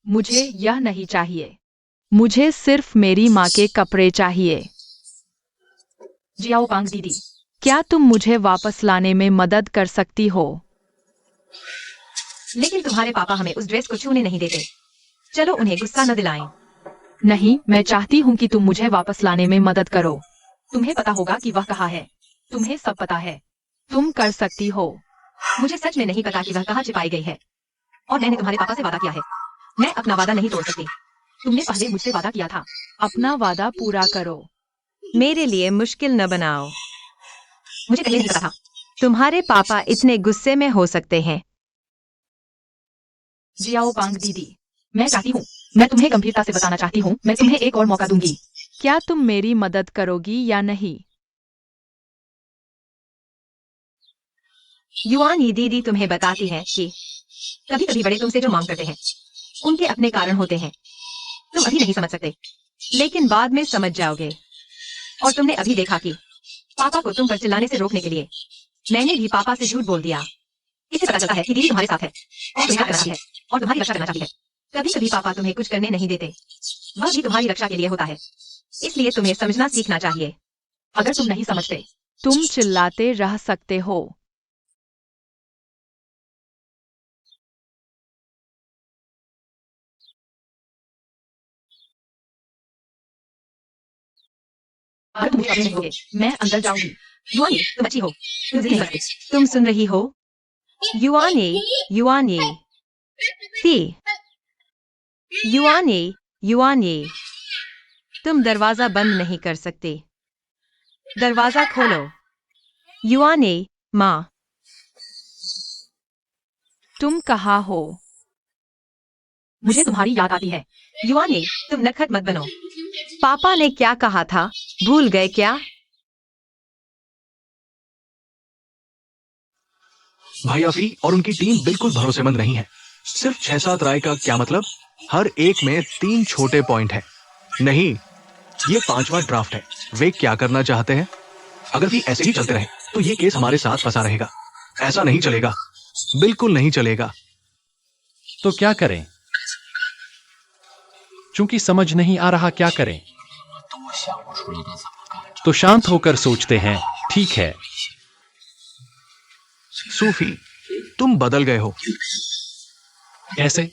मुझे यह नहीं चाहिए। मुझे सिर्फ मेरी माँ के कपड़े चाहिए। जियाओ पांग दीदी, क्या तुम मुझे वापस लाने में मदद कर सकती हो? लेकिन तुम्हारे पापा हमें उस ड्रेस को छूने नहीं देते। चलो उन्हें गुस्सा न दिलाएं। नहीं, मैं चाहती हूँ कि तुम मुझे वापस लाने में मदद करो। तुम्हें पता होगा कि वह कहाँ है। तुम्हें सब पता है। तुम कर सकती हो। मुझे सच में नहीं पता कि वह कहाँ छिपाई गई है। और मैंने तुम्हारे पापा से वादा किया है। मैं अपना वादा नहीं तोड़ सकती। तुमने पहले मुझसे वादा किया था। अपना वादा पूरा करो। मेरे लिए मुश्किल न बनाओ। मुझे पहले नहीं पता था। तुम्हारे पापा इतने गुस्से में हो सकते हैं। जियाओ पांग दीदी, मैं चाहती हूँ। मैं तुम्हें गंभीरता से बताना चाहती हूँ। मैं तुम्हें एक और मौका दूंगी। क्या तुम मेरी मदद करोगी या नहीं? युआनी दीदी तुम्हें बताती है कि कभी कभी बड़े तुमसे जो मांग करते हैं उनके अपने कारण होते हैं। तुम अभी नहीं समझ सकते, लेकिन बाद में समझ जाओगे। और तुमने अभी देखा कि पापा को तुम पर चिल्लाने से रोकने के लिए मैंने भी पापा से झूठ बोल दिया। इससे पता चलता है कि दीदी तुम्हारे साथ है और तुम्हें करना है और तुम्हारी रक्षा करना चाहती है। कभी कभी पापा तुम्हें कुछ करने नहीं देते, वह भी तुम्हारी रक्षा के लिए होता है। इसलिए तुम्हें समझना सीखना चाहिए। अगर तुम नहीं समझते, तुम चिल्लाते रह सकते हो। अगर तुम मुझे कभी नहीं दोगे, मैं अंदर जाऊंगी। युआनी, तुम अच्छी हो। तुम जिद नहीं कर सकती। तुम सुन रही हो? युआनी, युआनी, सी, युआनी, युआनी, तुम दरवाजा बंद नहीं कर सकती। दरवाजा खोलो। युआनी, माँ, तुम कहाँ हो? मुझे तुम्हारी याद आती है। युआनी, तुम नखत मत बनो। पापा ने क्या कहा था, भूल गए क्या? भाई अफी और उनकी टीम बिल्कुल भरोसेमंद नहीं है। सिर्फ 6-7 राय का क्या मतलब? हर एक में 3 छोटे पॉइंट हैं। नहीं, ये 5वां ड्राफ्ट है। वे क्या करना चाहते हैं? अगर भी ऐसे ही चलते रहे तो ये केस हमारे साथ फंसा रहेगा। ऐसा नहीं चलेगा, बिल्कुल नहीं चलेगा। तो क्या करें? चूंकि समझ नहीं आ रहा क्या करें, तो शांत होकर सोचते हैं, ठीक है? सूफी, तुम बदल गए हो। कैसे?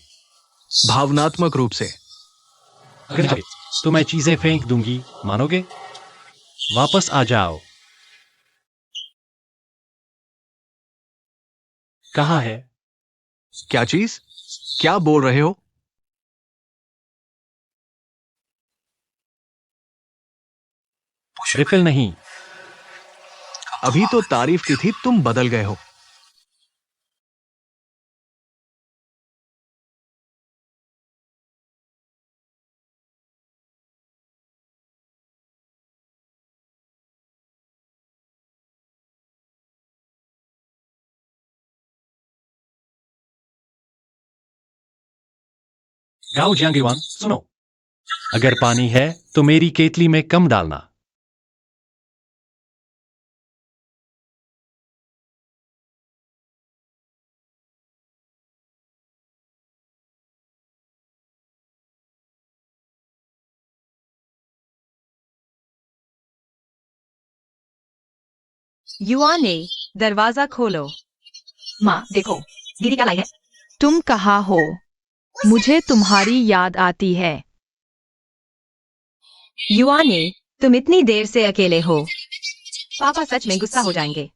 भावनात्मक रूप से। अगर चाहे तो मैं चीजें फेंक दूंगी, मानोगे? वापस आ जाओ। कहाँ है? क्या चीज? क्या बोल रहे हो? रिफिल नहीं। अभी तो तारीफ की थी, तुम बदल गए हो। गाओ जियांगीवान, सुनो। अगर पानी है तो मेरी केतली में कम डालना। युआन ने दरवाजा खोलो। माँ देखो, दीदी क्या लाई है? तुम कहाँ हो? मुझे तुम्हारी याद आती है। युआन ने, तुम इतनी देर से अकेले हो। पापा सच में गुस्सा हो जाएंगे।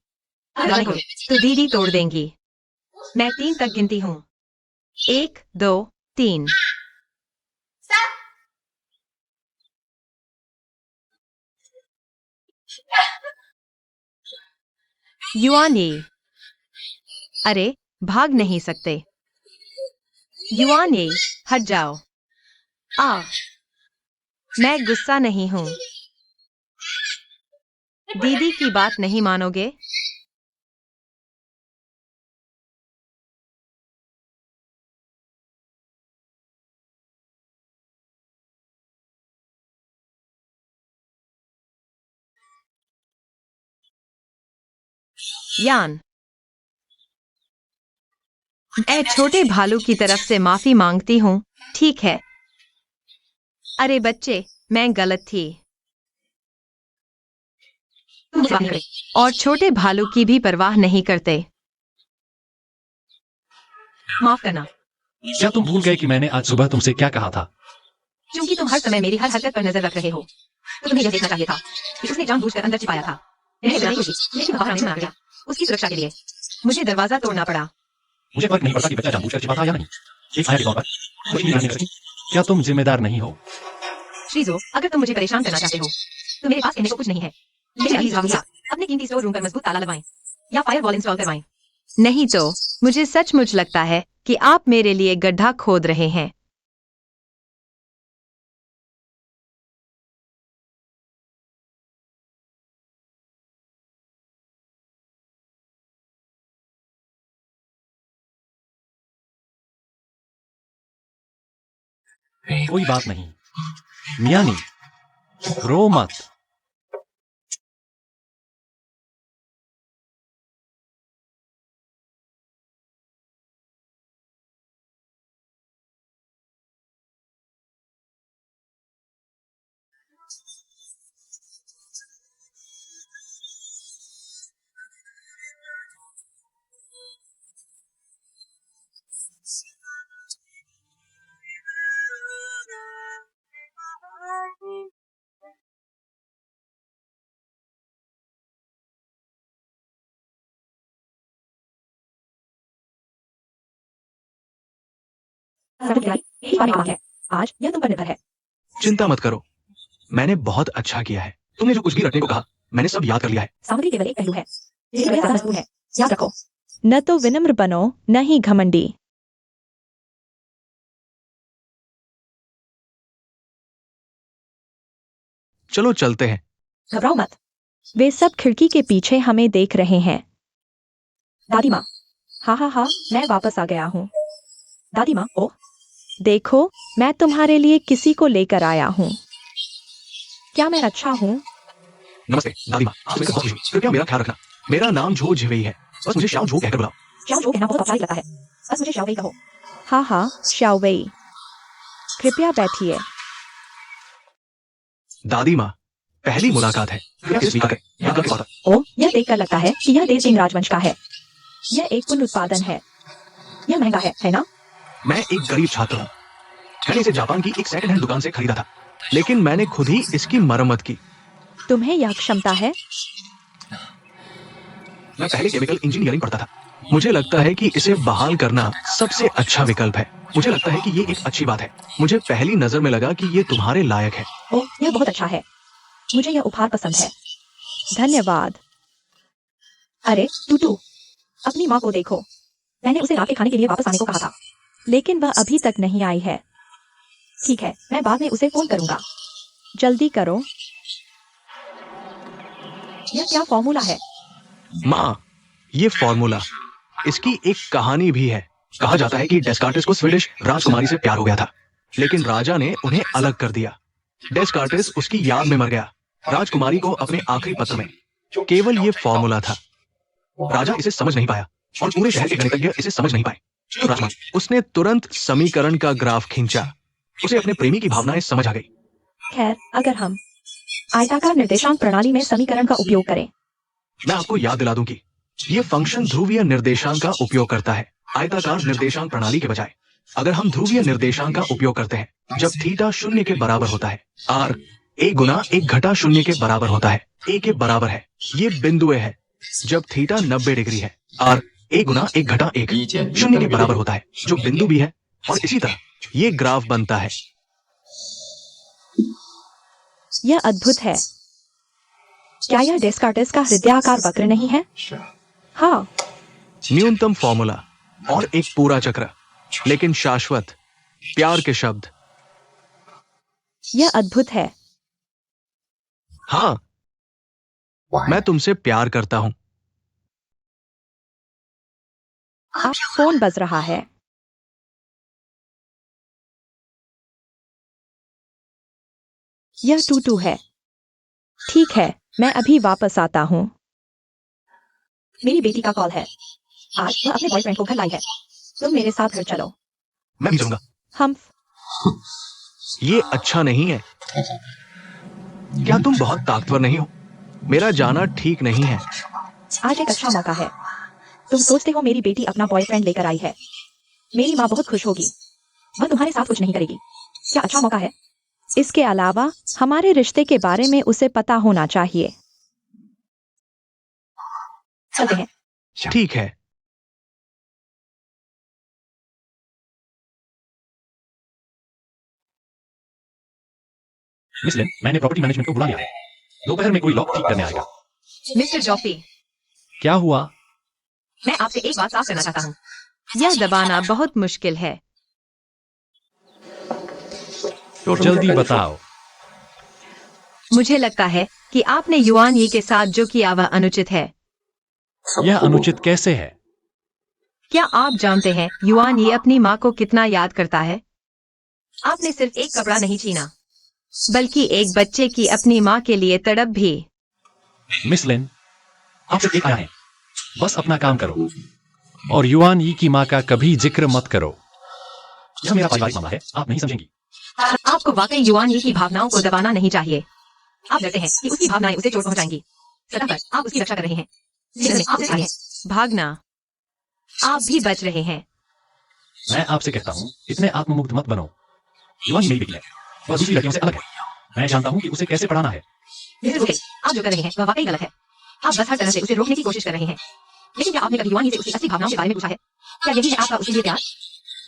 अगर नहीं खोले, तो दीदी तोड़ देंगी। मैं 3 तक गिनती हूँ। 1, 2, 3। युआन ने, अरे भाग नहीं सकते। युआन ने, हट जाओ। मैं गुस्सा नहीं हूँ। दीदी की बात नहीं मानोगे? यान, मैं छोटे भालू की तरफ से माफी मांगती हूँ। ठीक है। अरे बच्चे, मैं गलत थी। तुम मुझसे बात नहीं करे। और छोटे भालू की भी परवाह नहीं करते। माफ करना, क्या तुम भूल गए कि मैंने आज सुबह तुमसे क्या कहा था? क्योंकि तुम हर समय मेरी हर हरकत पर नजर रख रहे हो, तो तुम्हें यह देखना चाहिए था कि उसने जानबूझकर अंदर छिपाया था। मैंने बनाई थी, लेकिन बाहर आने से मना किया। उसकी सुरक्षा के लिए मुझे दरवाजा तोड़ना पड़ा। मुझे फर्क नहीं पड़ता कि बच्चा जानबूझकर छिपा था या नहीं। एक आया के तौर पर मुझे निगरानी कर सकी। क्या तुम जिम्मेदार नहीं हो? श्रीजो, अगर तुम मुझे परेशान करना चाहते हो तो मेरे पास कहने को कुछ नहीं है। लेकिन अभी जवाब दिया, अपने कीमती स्टोर रूम पर मजबूत ताला लगवाएं या फायरवॉल इंस्टॉल करवाएं। नहीं तो मुझे सचमुच लगता है कि आप मेरे लिए गड्ढा खोद रहे हैं। कोई बात नहीं। मियानी, रो मत। सब कुछ यही बात है। आज यह तुम पर निर्भर है। चिंता मत करो, मैंने बहुत अच्छा किया है। तुमने जो कुछ भी रटने को कहा, मैंने सब याद कर लिया है। सामग्री केवल एक पहलू है, लेकिन वह ज्यादा महत्वपूर्ण है। याद रखो। न तो विनम्र बनो, न ही घमंडी। चलो चलते हैं। घबराओ मत। वे सब खिड़की के पीछे हमें देख रहे हैं। दादी माँ, हाँ, मैं वापस आ गया हूँ। दादी माँ, ओह, देखो, मैं तुम्हारे लिए किसी को लेकर आया हूँ। क्या मैं अच्छा हूँ? नमस्ते दादी माँ, आपसे मिलकर बहुत खुशी हुई। कृपया मेरा ख्याल रखना। मेरा नाम झो झिवेई है, बस मुझे श्याओ झो कहकर बुलाओ। श्याओ झो कहना बहुत औपचारिक लगता है। बस मुझे श्याओ वही कहो। हाँ, शाओवेई। कृपया बैठिए। दादी माँ, पहली मुलाकात है, कृपया इसे स्वीकार करें। याद रखें स्वागत। ओह, यह देखकर लगता है कि यह देवसिंह राजवंश का है। यह एक पुनः उत्पादन है। यह महंगा है ना? मैं एक गरीब छात्र हूँ। मैंने इसे जापान की एक सेकंड हैंड दुकान से खरीदा था, लेकिन मैंने खुद ही इसकी मरम्मत की। तुम्हें यह क्षमता है? मैं पहले केमिकल इंजीनियरिंग पढ़ता था। मुझे लगता है कि इसे बहाल करना सबसे अच्छा विकल्प है। मुझे लगता है कि ये एक अच्छी बात है। मुझे पहली नजर में लगा कि ये तुम्हारे लायक है। ओह, यह बहुत अच्छा है। मुझे यह उपहार पसंद है। धन्यवाद। अरे टूटू, अपनी माँ को देखो। मैंने उसे रात के खाने के लिए वापस आने को कहा था। लेकिन वह अभी तक नहीं आई है। ठीक है, मैं बाद में उसे फोन करूंगा। जल्दी करो। यह क्या फॉर्मूला है? माँ, ये फॉर्मूला, इसकी एक कहानी भी है। कहा जाता है कि डेस्कार्टिस को स्वीडिश राजकुमारी से प्यार हो गया था। लेकिन राजा ने उन्हें अलग कर दिया। डेस्कार्टिस उसकी याद में मर गया। राजकुमारी को अपने आखिरी पत्र में केवल ये फॉर्मूला था। राजा इसे समझ नहीं पाया और पूरे शहर के गणितज्ञ इसे समझ नहीं पाए। तो राजकुमार उसने तुरंत समीकरण का ग्राफ खींचा। उसे अपने प्रेमी की भावनाएं समझ आ गई। खैर, अगर हम आयताकार निर्देशांक प्रणाली में समीकरण का उपयोग करें, मैं आपको याद दिला दूं कि ये फंक्शन ध्रुवीय निर्देशांक का उपयोग करता है, आयताकार निर्देशांक प्रणाली के बजाय। अगर हम ध्रुवीय निर्देशांक का उपयोग करते हैं जब थीटा 0 के बराबर होता है, r a गुना 1 घटा 0 के बराबर होता है, a के बराबर है। ये बिंदुए है जब थीटा 90 डिग्री है, r a गुना 1 घटा 1 0 के बराबर होता है, जो बिंदु भी है। और इसी तरह ये ग्राफ बनता है। यह अद्भुत है। क्या यह डेस्कार्टिस का हृदयाकार वक्र नहीं है? हाँ, न्यूनतम फॉर्मूला और एक पूरा चक्र, लेकिन शाश्वत प्यार के शब्द। यह अद्भुत है। हाँ, मैं तुमसे प्यार करता हूं। आप फोन बज रहा है। यह टूटू है। ठीक है, मैं अभी वापस आता हूँ। मेरी बेटी का कॉल है। आज वह अपने बॉयफ्रेंड को घर लाई है। तुम मेरे साथ घर चलो। मैं भी चलूंगा। हम ये अच्छा नहीं है। क्या तुम बहुत ताकतवर नहीं हो? मेरा जाना ठीक नहीं है। आज एक अच्छा मौका है। तुम सोचते हो मेरी बेटी अपना बॉयफ्रेंड लेकर आई है। मेरी माँ बहुत खुश होगी। वह तुम्हारे साथ कुछ नहीं करेगी। क्या अच्छा मौका है? इसके अलावा हमारे रिश्ते के बारे में उसे पता होना चाहिए। चलते हैं। ठीक है। मिस लिन, मैंने प्रॉपर्टी मैनेजमेंट को बुला लिया है। दोपहर में कोई लॉक ठीक करने आएगा। मिस्टर जॉफी, क्या हुआ? मैं आपसे एक बात साफ करना चाहता हूँ। यह दबाना बहुत मुश्किल है। जल्दी बताओ। मुझे लगता है कि आपने युआन यी के साथ जो किया वह अनुचित है। यह अनुचित कैसे है? क्या आप जानते हैं युआन यी अपनी माँ को कितना याद करता है? आपने सिर्फ एक कपड़ा नहीं छीना, बल्कि एक बच्चे की अपनी माँ के लिए तड़प भी। मिस लिन, आप सिर्फ एक आया है। बस अपना काम करो और युआन यी की माँ का कभी जिक्र मत करो। यह मेरा पारिवारिक मामला है, आप नहीं समझेंगी। आपको वाकई युआन यी की भावनाओं को दबाना नहीं चाहिए। आप डरते हैं कि उसकी भावनाएं उसे चोट पहुंचाएंगी। सतह पर आप उसकी रक्षा कर रहे हैं। जिसने आपसे कहा है भागना, आप भी बच रहे हैं। मैं आपसे कहता हूँ, इतने आत्ममुग्ध मत बनो। युआन मेरी बेटी है, वह दूसरी लड़कियों से अलग है। मैं जानता हूँ कि उसे कैसे पढ़ाना है। मिस्टर रोहित, आप जो कर रहे हैं वह वाकई गलत है। आप बस हर तरह से उसे रोकने की कोशिश कर रहे हैं। लेकिन क्या आपने कभी युआन यी से उसकी असली भावनाओं के बारे में पूछा है? क्या यही है आपका उसके लिए प्यार?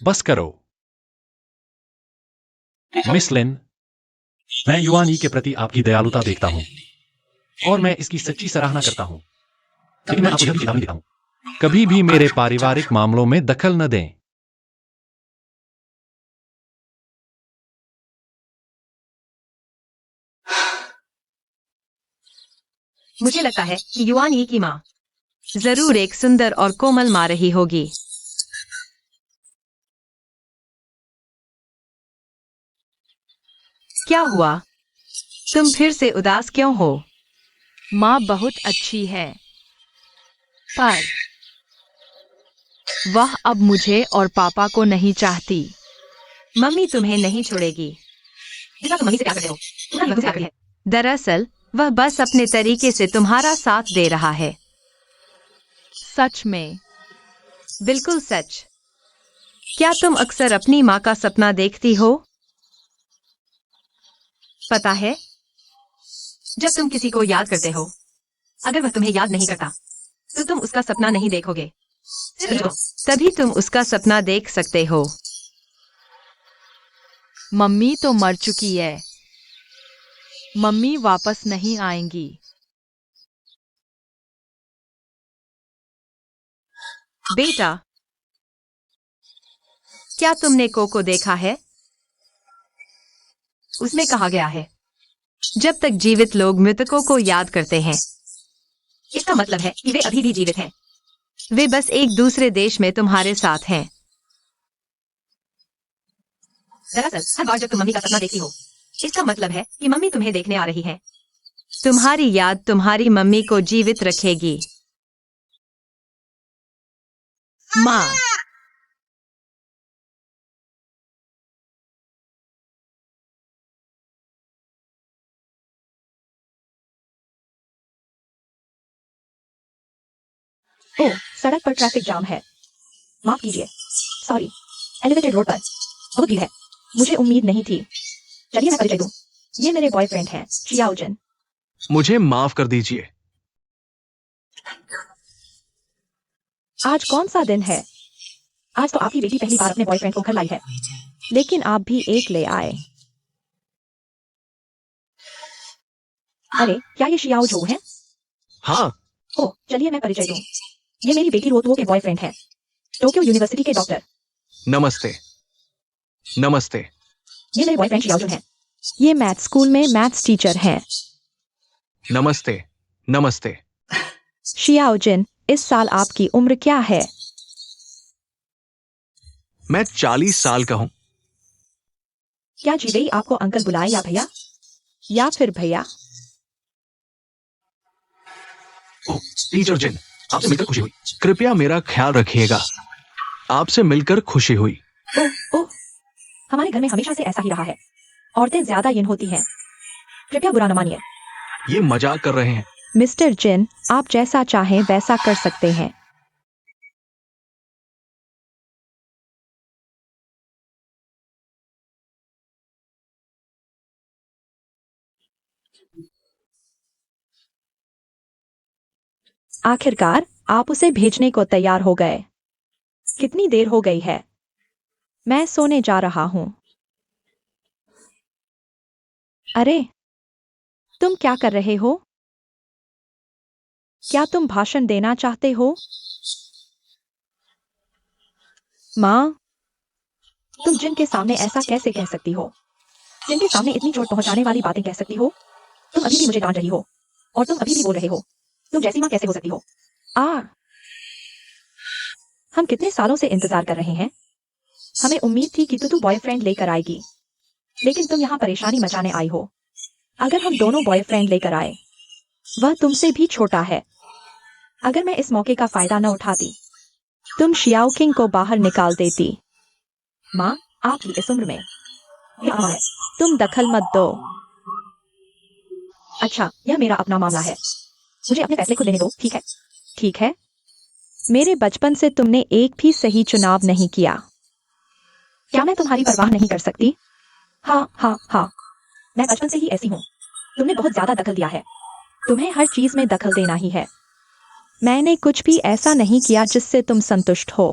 बस करो। मिस लिन, मैं युआन यी के प्रति आपकी दयालुता देखता हूँ और मैं इसकी सच्ची सराहना करता हूँ। लेकिन मैं आपको यह भी चेतावनी देता हूँ, कभी भी मेरे पारिवारिक मामलों में दखल न दें। मुझे लगता है कि युआन यी की माँ जरूर एक सुंदर और कोमल माँ रही होगी। क्या हुआ? तुम फिर से उदास क्यों हो? माँ बहुत अच्छी है, पर वह अब मुझे और पापा को नहीं चाहती। मम्मी तुम्हें नहीं छोड़ेगी। तुम मम्मी से प्यार करते हो। तुम्हारी वजह से प्यार है। दरअसल वह बस अपने तरीके से तुम्हारा साथ दे रहा है। सच में? बिल्कुल सच। क्या तुम अक्सर अपनी माँ का सपना देखती हो? पता है, जब तुम किसी को याद करते हो, अगर वह तुम्हें याद नहीं करता, तो तुम उसका सपना नहीं देखोगे। तभी तुम उसका सपना देख सकते हो। मम्मी तो मर चुकी है। मम्मी वापस नहीं आएंगी। बेटा, क्या तुमने कोको देखा है? उसमें कहा गया है, जब तक जीवित लोग मृतकों को याद करते हैं, इसका मतलब है कि वे अभी भी जीवित हैं। वे बस एक दूसरे देश में तुम्हारे साथ हैं। दरअसल हर बार जब तुम मम्मी का सपना देखती हो, इसका मतलब है कि मम्मी तुम्हें देखने आ रही है। तुम्हारी याद तुम्हारी मम्मी को जीवित रखेगी। माँ। ओह, सड़क पर ट्रैफिक जाम है। माफ कीजिए, सॉरी। एलिवेटेड रोड पर बहुत भीड़ है। मुझे उम्मीद नहीं थी। चलिए मैं परिचय दूं। ये मेरे बॉयफ्रेंड हैं, शियाओजन। मुझे माफ कर दीजिए। आज कौन सा दिन है? आज तो आपकी बेटी पहली बार अपने बॉयफ्रेंड को घर लाई है। लेकिन आप भी एक ले आए। अरे, क्या ये शियाओ जो है? हाँ, ओह, चलिए मैं परिचय दूं। ये मेरी बेटी रोतुओ के बॉयफ्रेंड हैं, टोक्यो यूनिवर्सिटी के डॉक्टर। नमस्ते। नमस्ते। ये मेरे बॉयफ्रेंड शियाओजुन हैं। ये मैथ स्कूल में मैथ्स टीचर हैं। नमस्ते। नमस्ते। शियाओजिन, इस साल आपकी उम्र क्या है? मैं 40 साल का हूँ। क्या जीवेई आपको अंकल बुलाए या भैया? या फिर भैया? ओह, टीचर जिन, आपसे मिलकर खुशी हुई। कृपया मेरा ख्याल रखिएगा। आपसे मिलकर खुशी हुई। ओह ओह, हमारे घर में हमेशा से ऐसा ही रहा है। औरतें ज्यादा यिन होती हैं। कृपया बुरा न मानिए। ये मजाक कर रहे हैं। मिस्टर जिन, आप जैसा चाहें वैसा कर सकते हैं। आखिरकार आप उसे भेजने को तैयार हो गए। कितनी देर हो गई है? मैं सोने जा रहा हूं। अरे, तुम क्या कर रहे हो? क्या तुम भाषण देना चाहते हो? माँ, तुम जिन के सामने ऐसा कैसे कह सकती हो? जिन के सामने इतनी चोट पहुंचाने वाली बातें कह सकती हो? तुम अभी भी मुझे डांट रही हो और तुम अभी भी बोल रहे हो। तुम जैसी माँ कैसे हो सकती हो? हम कितने सालों से इंतजार कर रहे हैं। हमें उम्मीद थी कि तू बॉयफ्रेंड लेकर आएगी, लेकिन तुम यहाँ परेशानी मचाने आई हो। अगर हम दोनों बॉयफ्रेंड लेकर आए, वह तुमसे भी छोटा है। अगर मैं इस मौके का फायदा न उठाती, तुम शियाओ किंग को बाहर निकाल देती। माँ, आपकी इस उम्र में यह आम है। तुम दखल मत दो। अच्छा, यह मेरा अपना मामला है। मुझे अपने फैसले खुद लेने दो, ठीक है? ठीक है। मेरे बचपन से तुमने एक भी सही चुनाव नहीं किया। क्या मैं तुम्हारी परवाह नहीं कर सकती? हाँ हाँ हाँ, मैं बचपन से ही ऐसी हूँ। तुमने बहुत ज्यादा दखल दिया है। तुम्हें हर चीज में दखल देना ही है। मैंने कुछ भी ऐसा नहीं किया जिससे तुम संतुष्ट हो।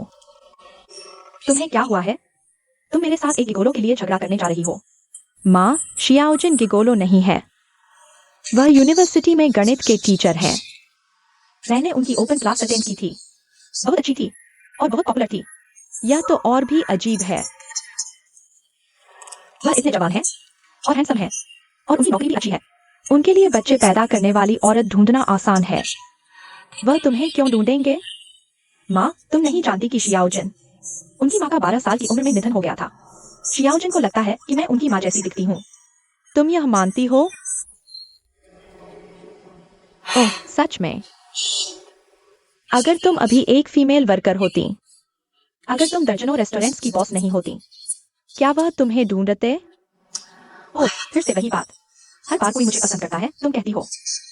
तुम्हें क्या हुआ है? तुम मेरे साथ एक गिगोलो के लिए झगड़ा करने जा रही हो। माँ, शियाओजिन गिगोलो नहीं है। वह यूनिवर्सिटी में गणित के टीचर हैं। मैंने उनकी ओपन क्लास अटेंड की थी। बहुत अच्छी थी और बहुत पॉपुलर थी। यह तो और भी अजीब है। वह इतने जवान हैं और हैंडसम हैं और उनकी नौकरी भी अच्छी है। उनके लिए बच्चे पैदा करने वाली औरत ढूंढना आसान है। वह तुम्हें क्यों ढूंढेंगे? माँ, तुम नहीं जानती कि शियाओजिन, उनकी माँ का 12 साल की उम्र में निधन हो गया था। शियाओजिन को लगता है कि मैं उनकी माँ जैसी दिखती हूँ। तुम यह मानती हो? ओह, सच में? अगर तुम अभी एक फीमेल वर्कर होती, अगर तुम दर्जनों रेस्टोरेंट्स की बॉस नहीं होती, क्या वह तुम्हें ढूंढते? ओह, फिर से वही बात। हर बार कोई मुझे पसंद करता है, तुम कहती हो,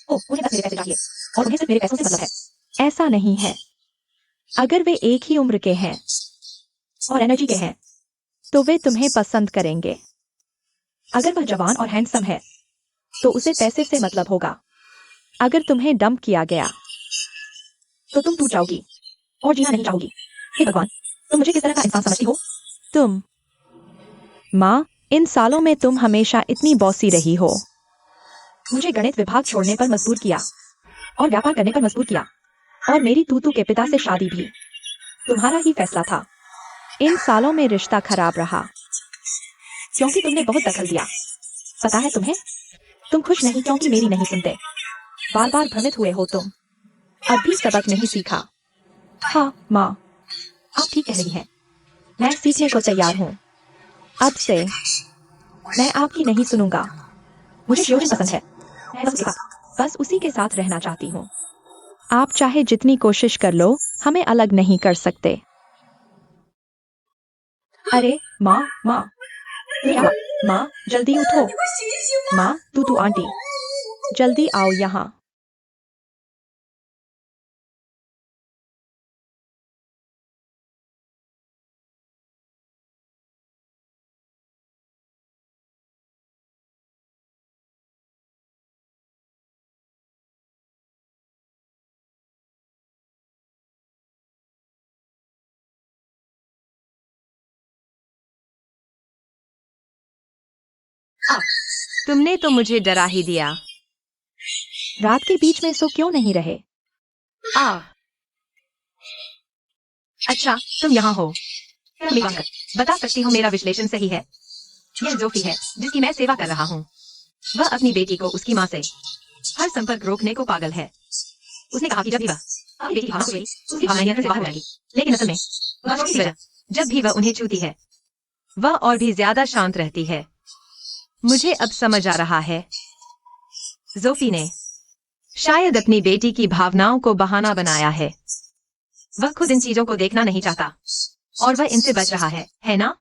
ओह, मुझे बस मेरे पैसे चाहिए और उन्हें सिर्फ मेरे पैसों से मतलब है। ऐसा नहीं है। अगर वे एक ही उम्र के हैं और एनर्जी के हैं, तो वे तुम्हें पसंद करेंगे। अगर वह जवान और हैंडसम है, तो उसे पैसे से मतलब होगा। अगर तुम्हें डंप किया गया, तो तुम टूट जाओगी और जीना नहीं चाहोगी। हे भगवान, तुम मुझे किस तरह का इंसान समझती हो? तुम। माँ, इन सालों में तुम हमेशा इतनी बॉसी रही हो। मुझे गणित विभाग छोड़ने पर मजबूर किया और व्यापार करने पर मजबूर किया और मेरी तूतू के पिता से शादी भी तुम्हारा ही फैसला था। इन सालों में रिश्ता खराब रहा क्योंकि तुमने बहुत दखल दिया। पता है तुम्हें, तुम खुश नहीं क्योंकि मेरी नहीं सुनते। बार बार भ्रमित हुए हो तुम। अब भी सबक नहीं सीखा। हाँ माँ, आप ठीक कह रही हैं। मैं सीखने को तैयार हूँ। अब से मैं आपकी नहीं सुनूंगा। मुझे श्योजन पसंद है। मैं बस उसी के साथ रहना चाहती हूँ। आप चाहे जितनी कोशिश कर लो, हमें अलग नहीं कर सकते। अरे माँ माँ माँ जल्दी उठो। माँ तू आंटी जल्दी आओ यहाँ। तुमने तो मुझे डरा ही दिया। रात के बीच में सो क्यों नहीं रहे? अच्छा तुम यहाँ हो। बता सकती हो मेरा विश्लेषण सही है? यह जोफी है जिसकी मैं सेवा कर रहा हूँ। वह अपनी बेटी को उसकी माँ से हर संपर्क रोकने को पागल है। उसने कहा कि जब भी वह अपनी बेटी की भावनाओं को छुएगी, उसकी भावनाएं नियंत्रण से बाहर हो जाएंगी। लेकिन असल में वह छोटी सी वजह, जब भी वह उन्हें छूती है, वह और भी ज्यादा शांत रहती है। मुझे अब समझ आ रहा है। जोफी ने शायद अपनी बेटी की भावनाओं को बहाना बनाया है। वह खुद इन चीजों को देखना नहीं चाहता और वह इनसे बच रहा है ना?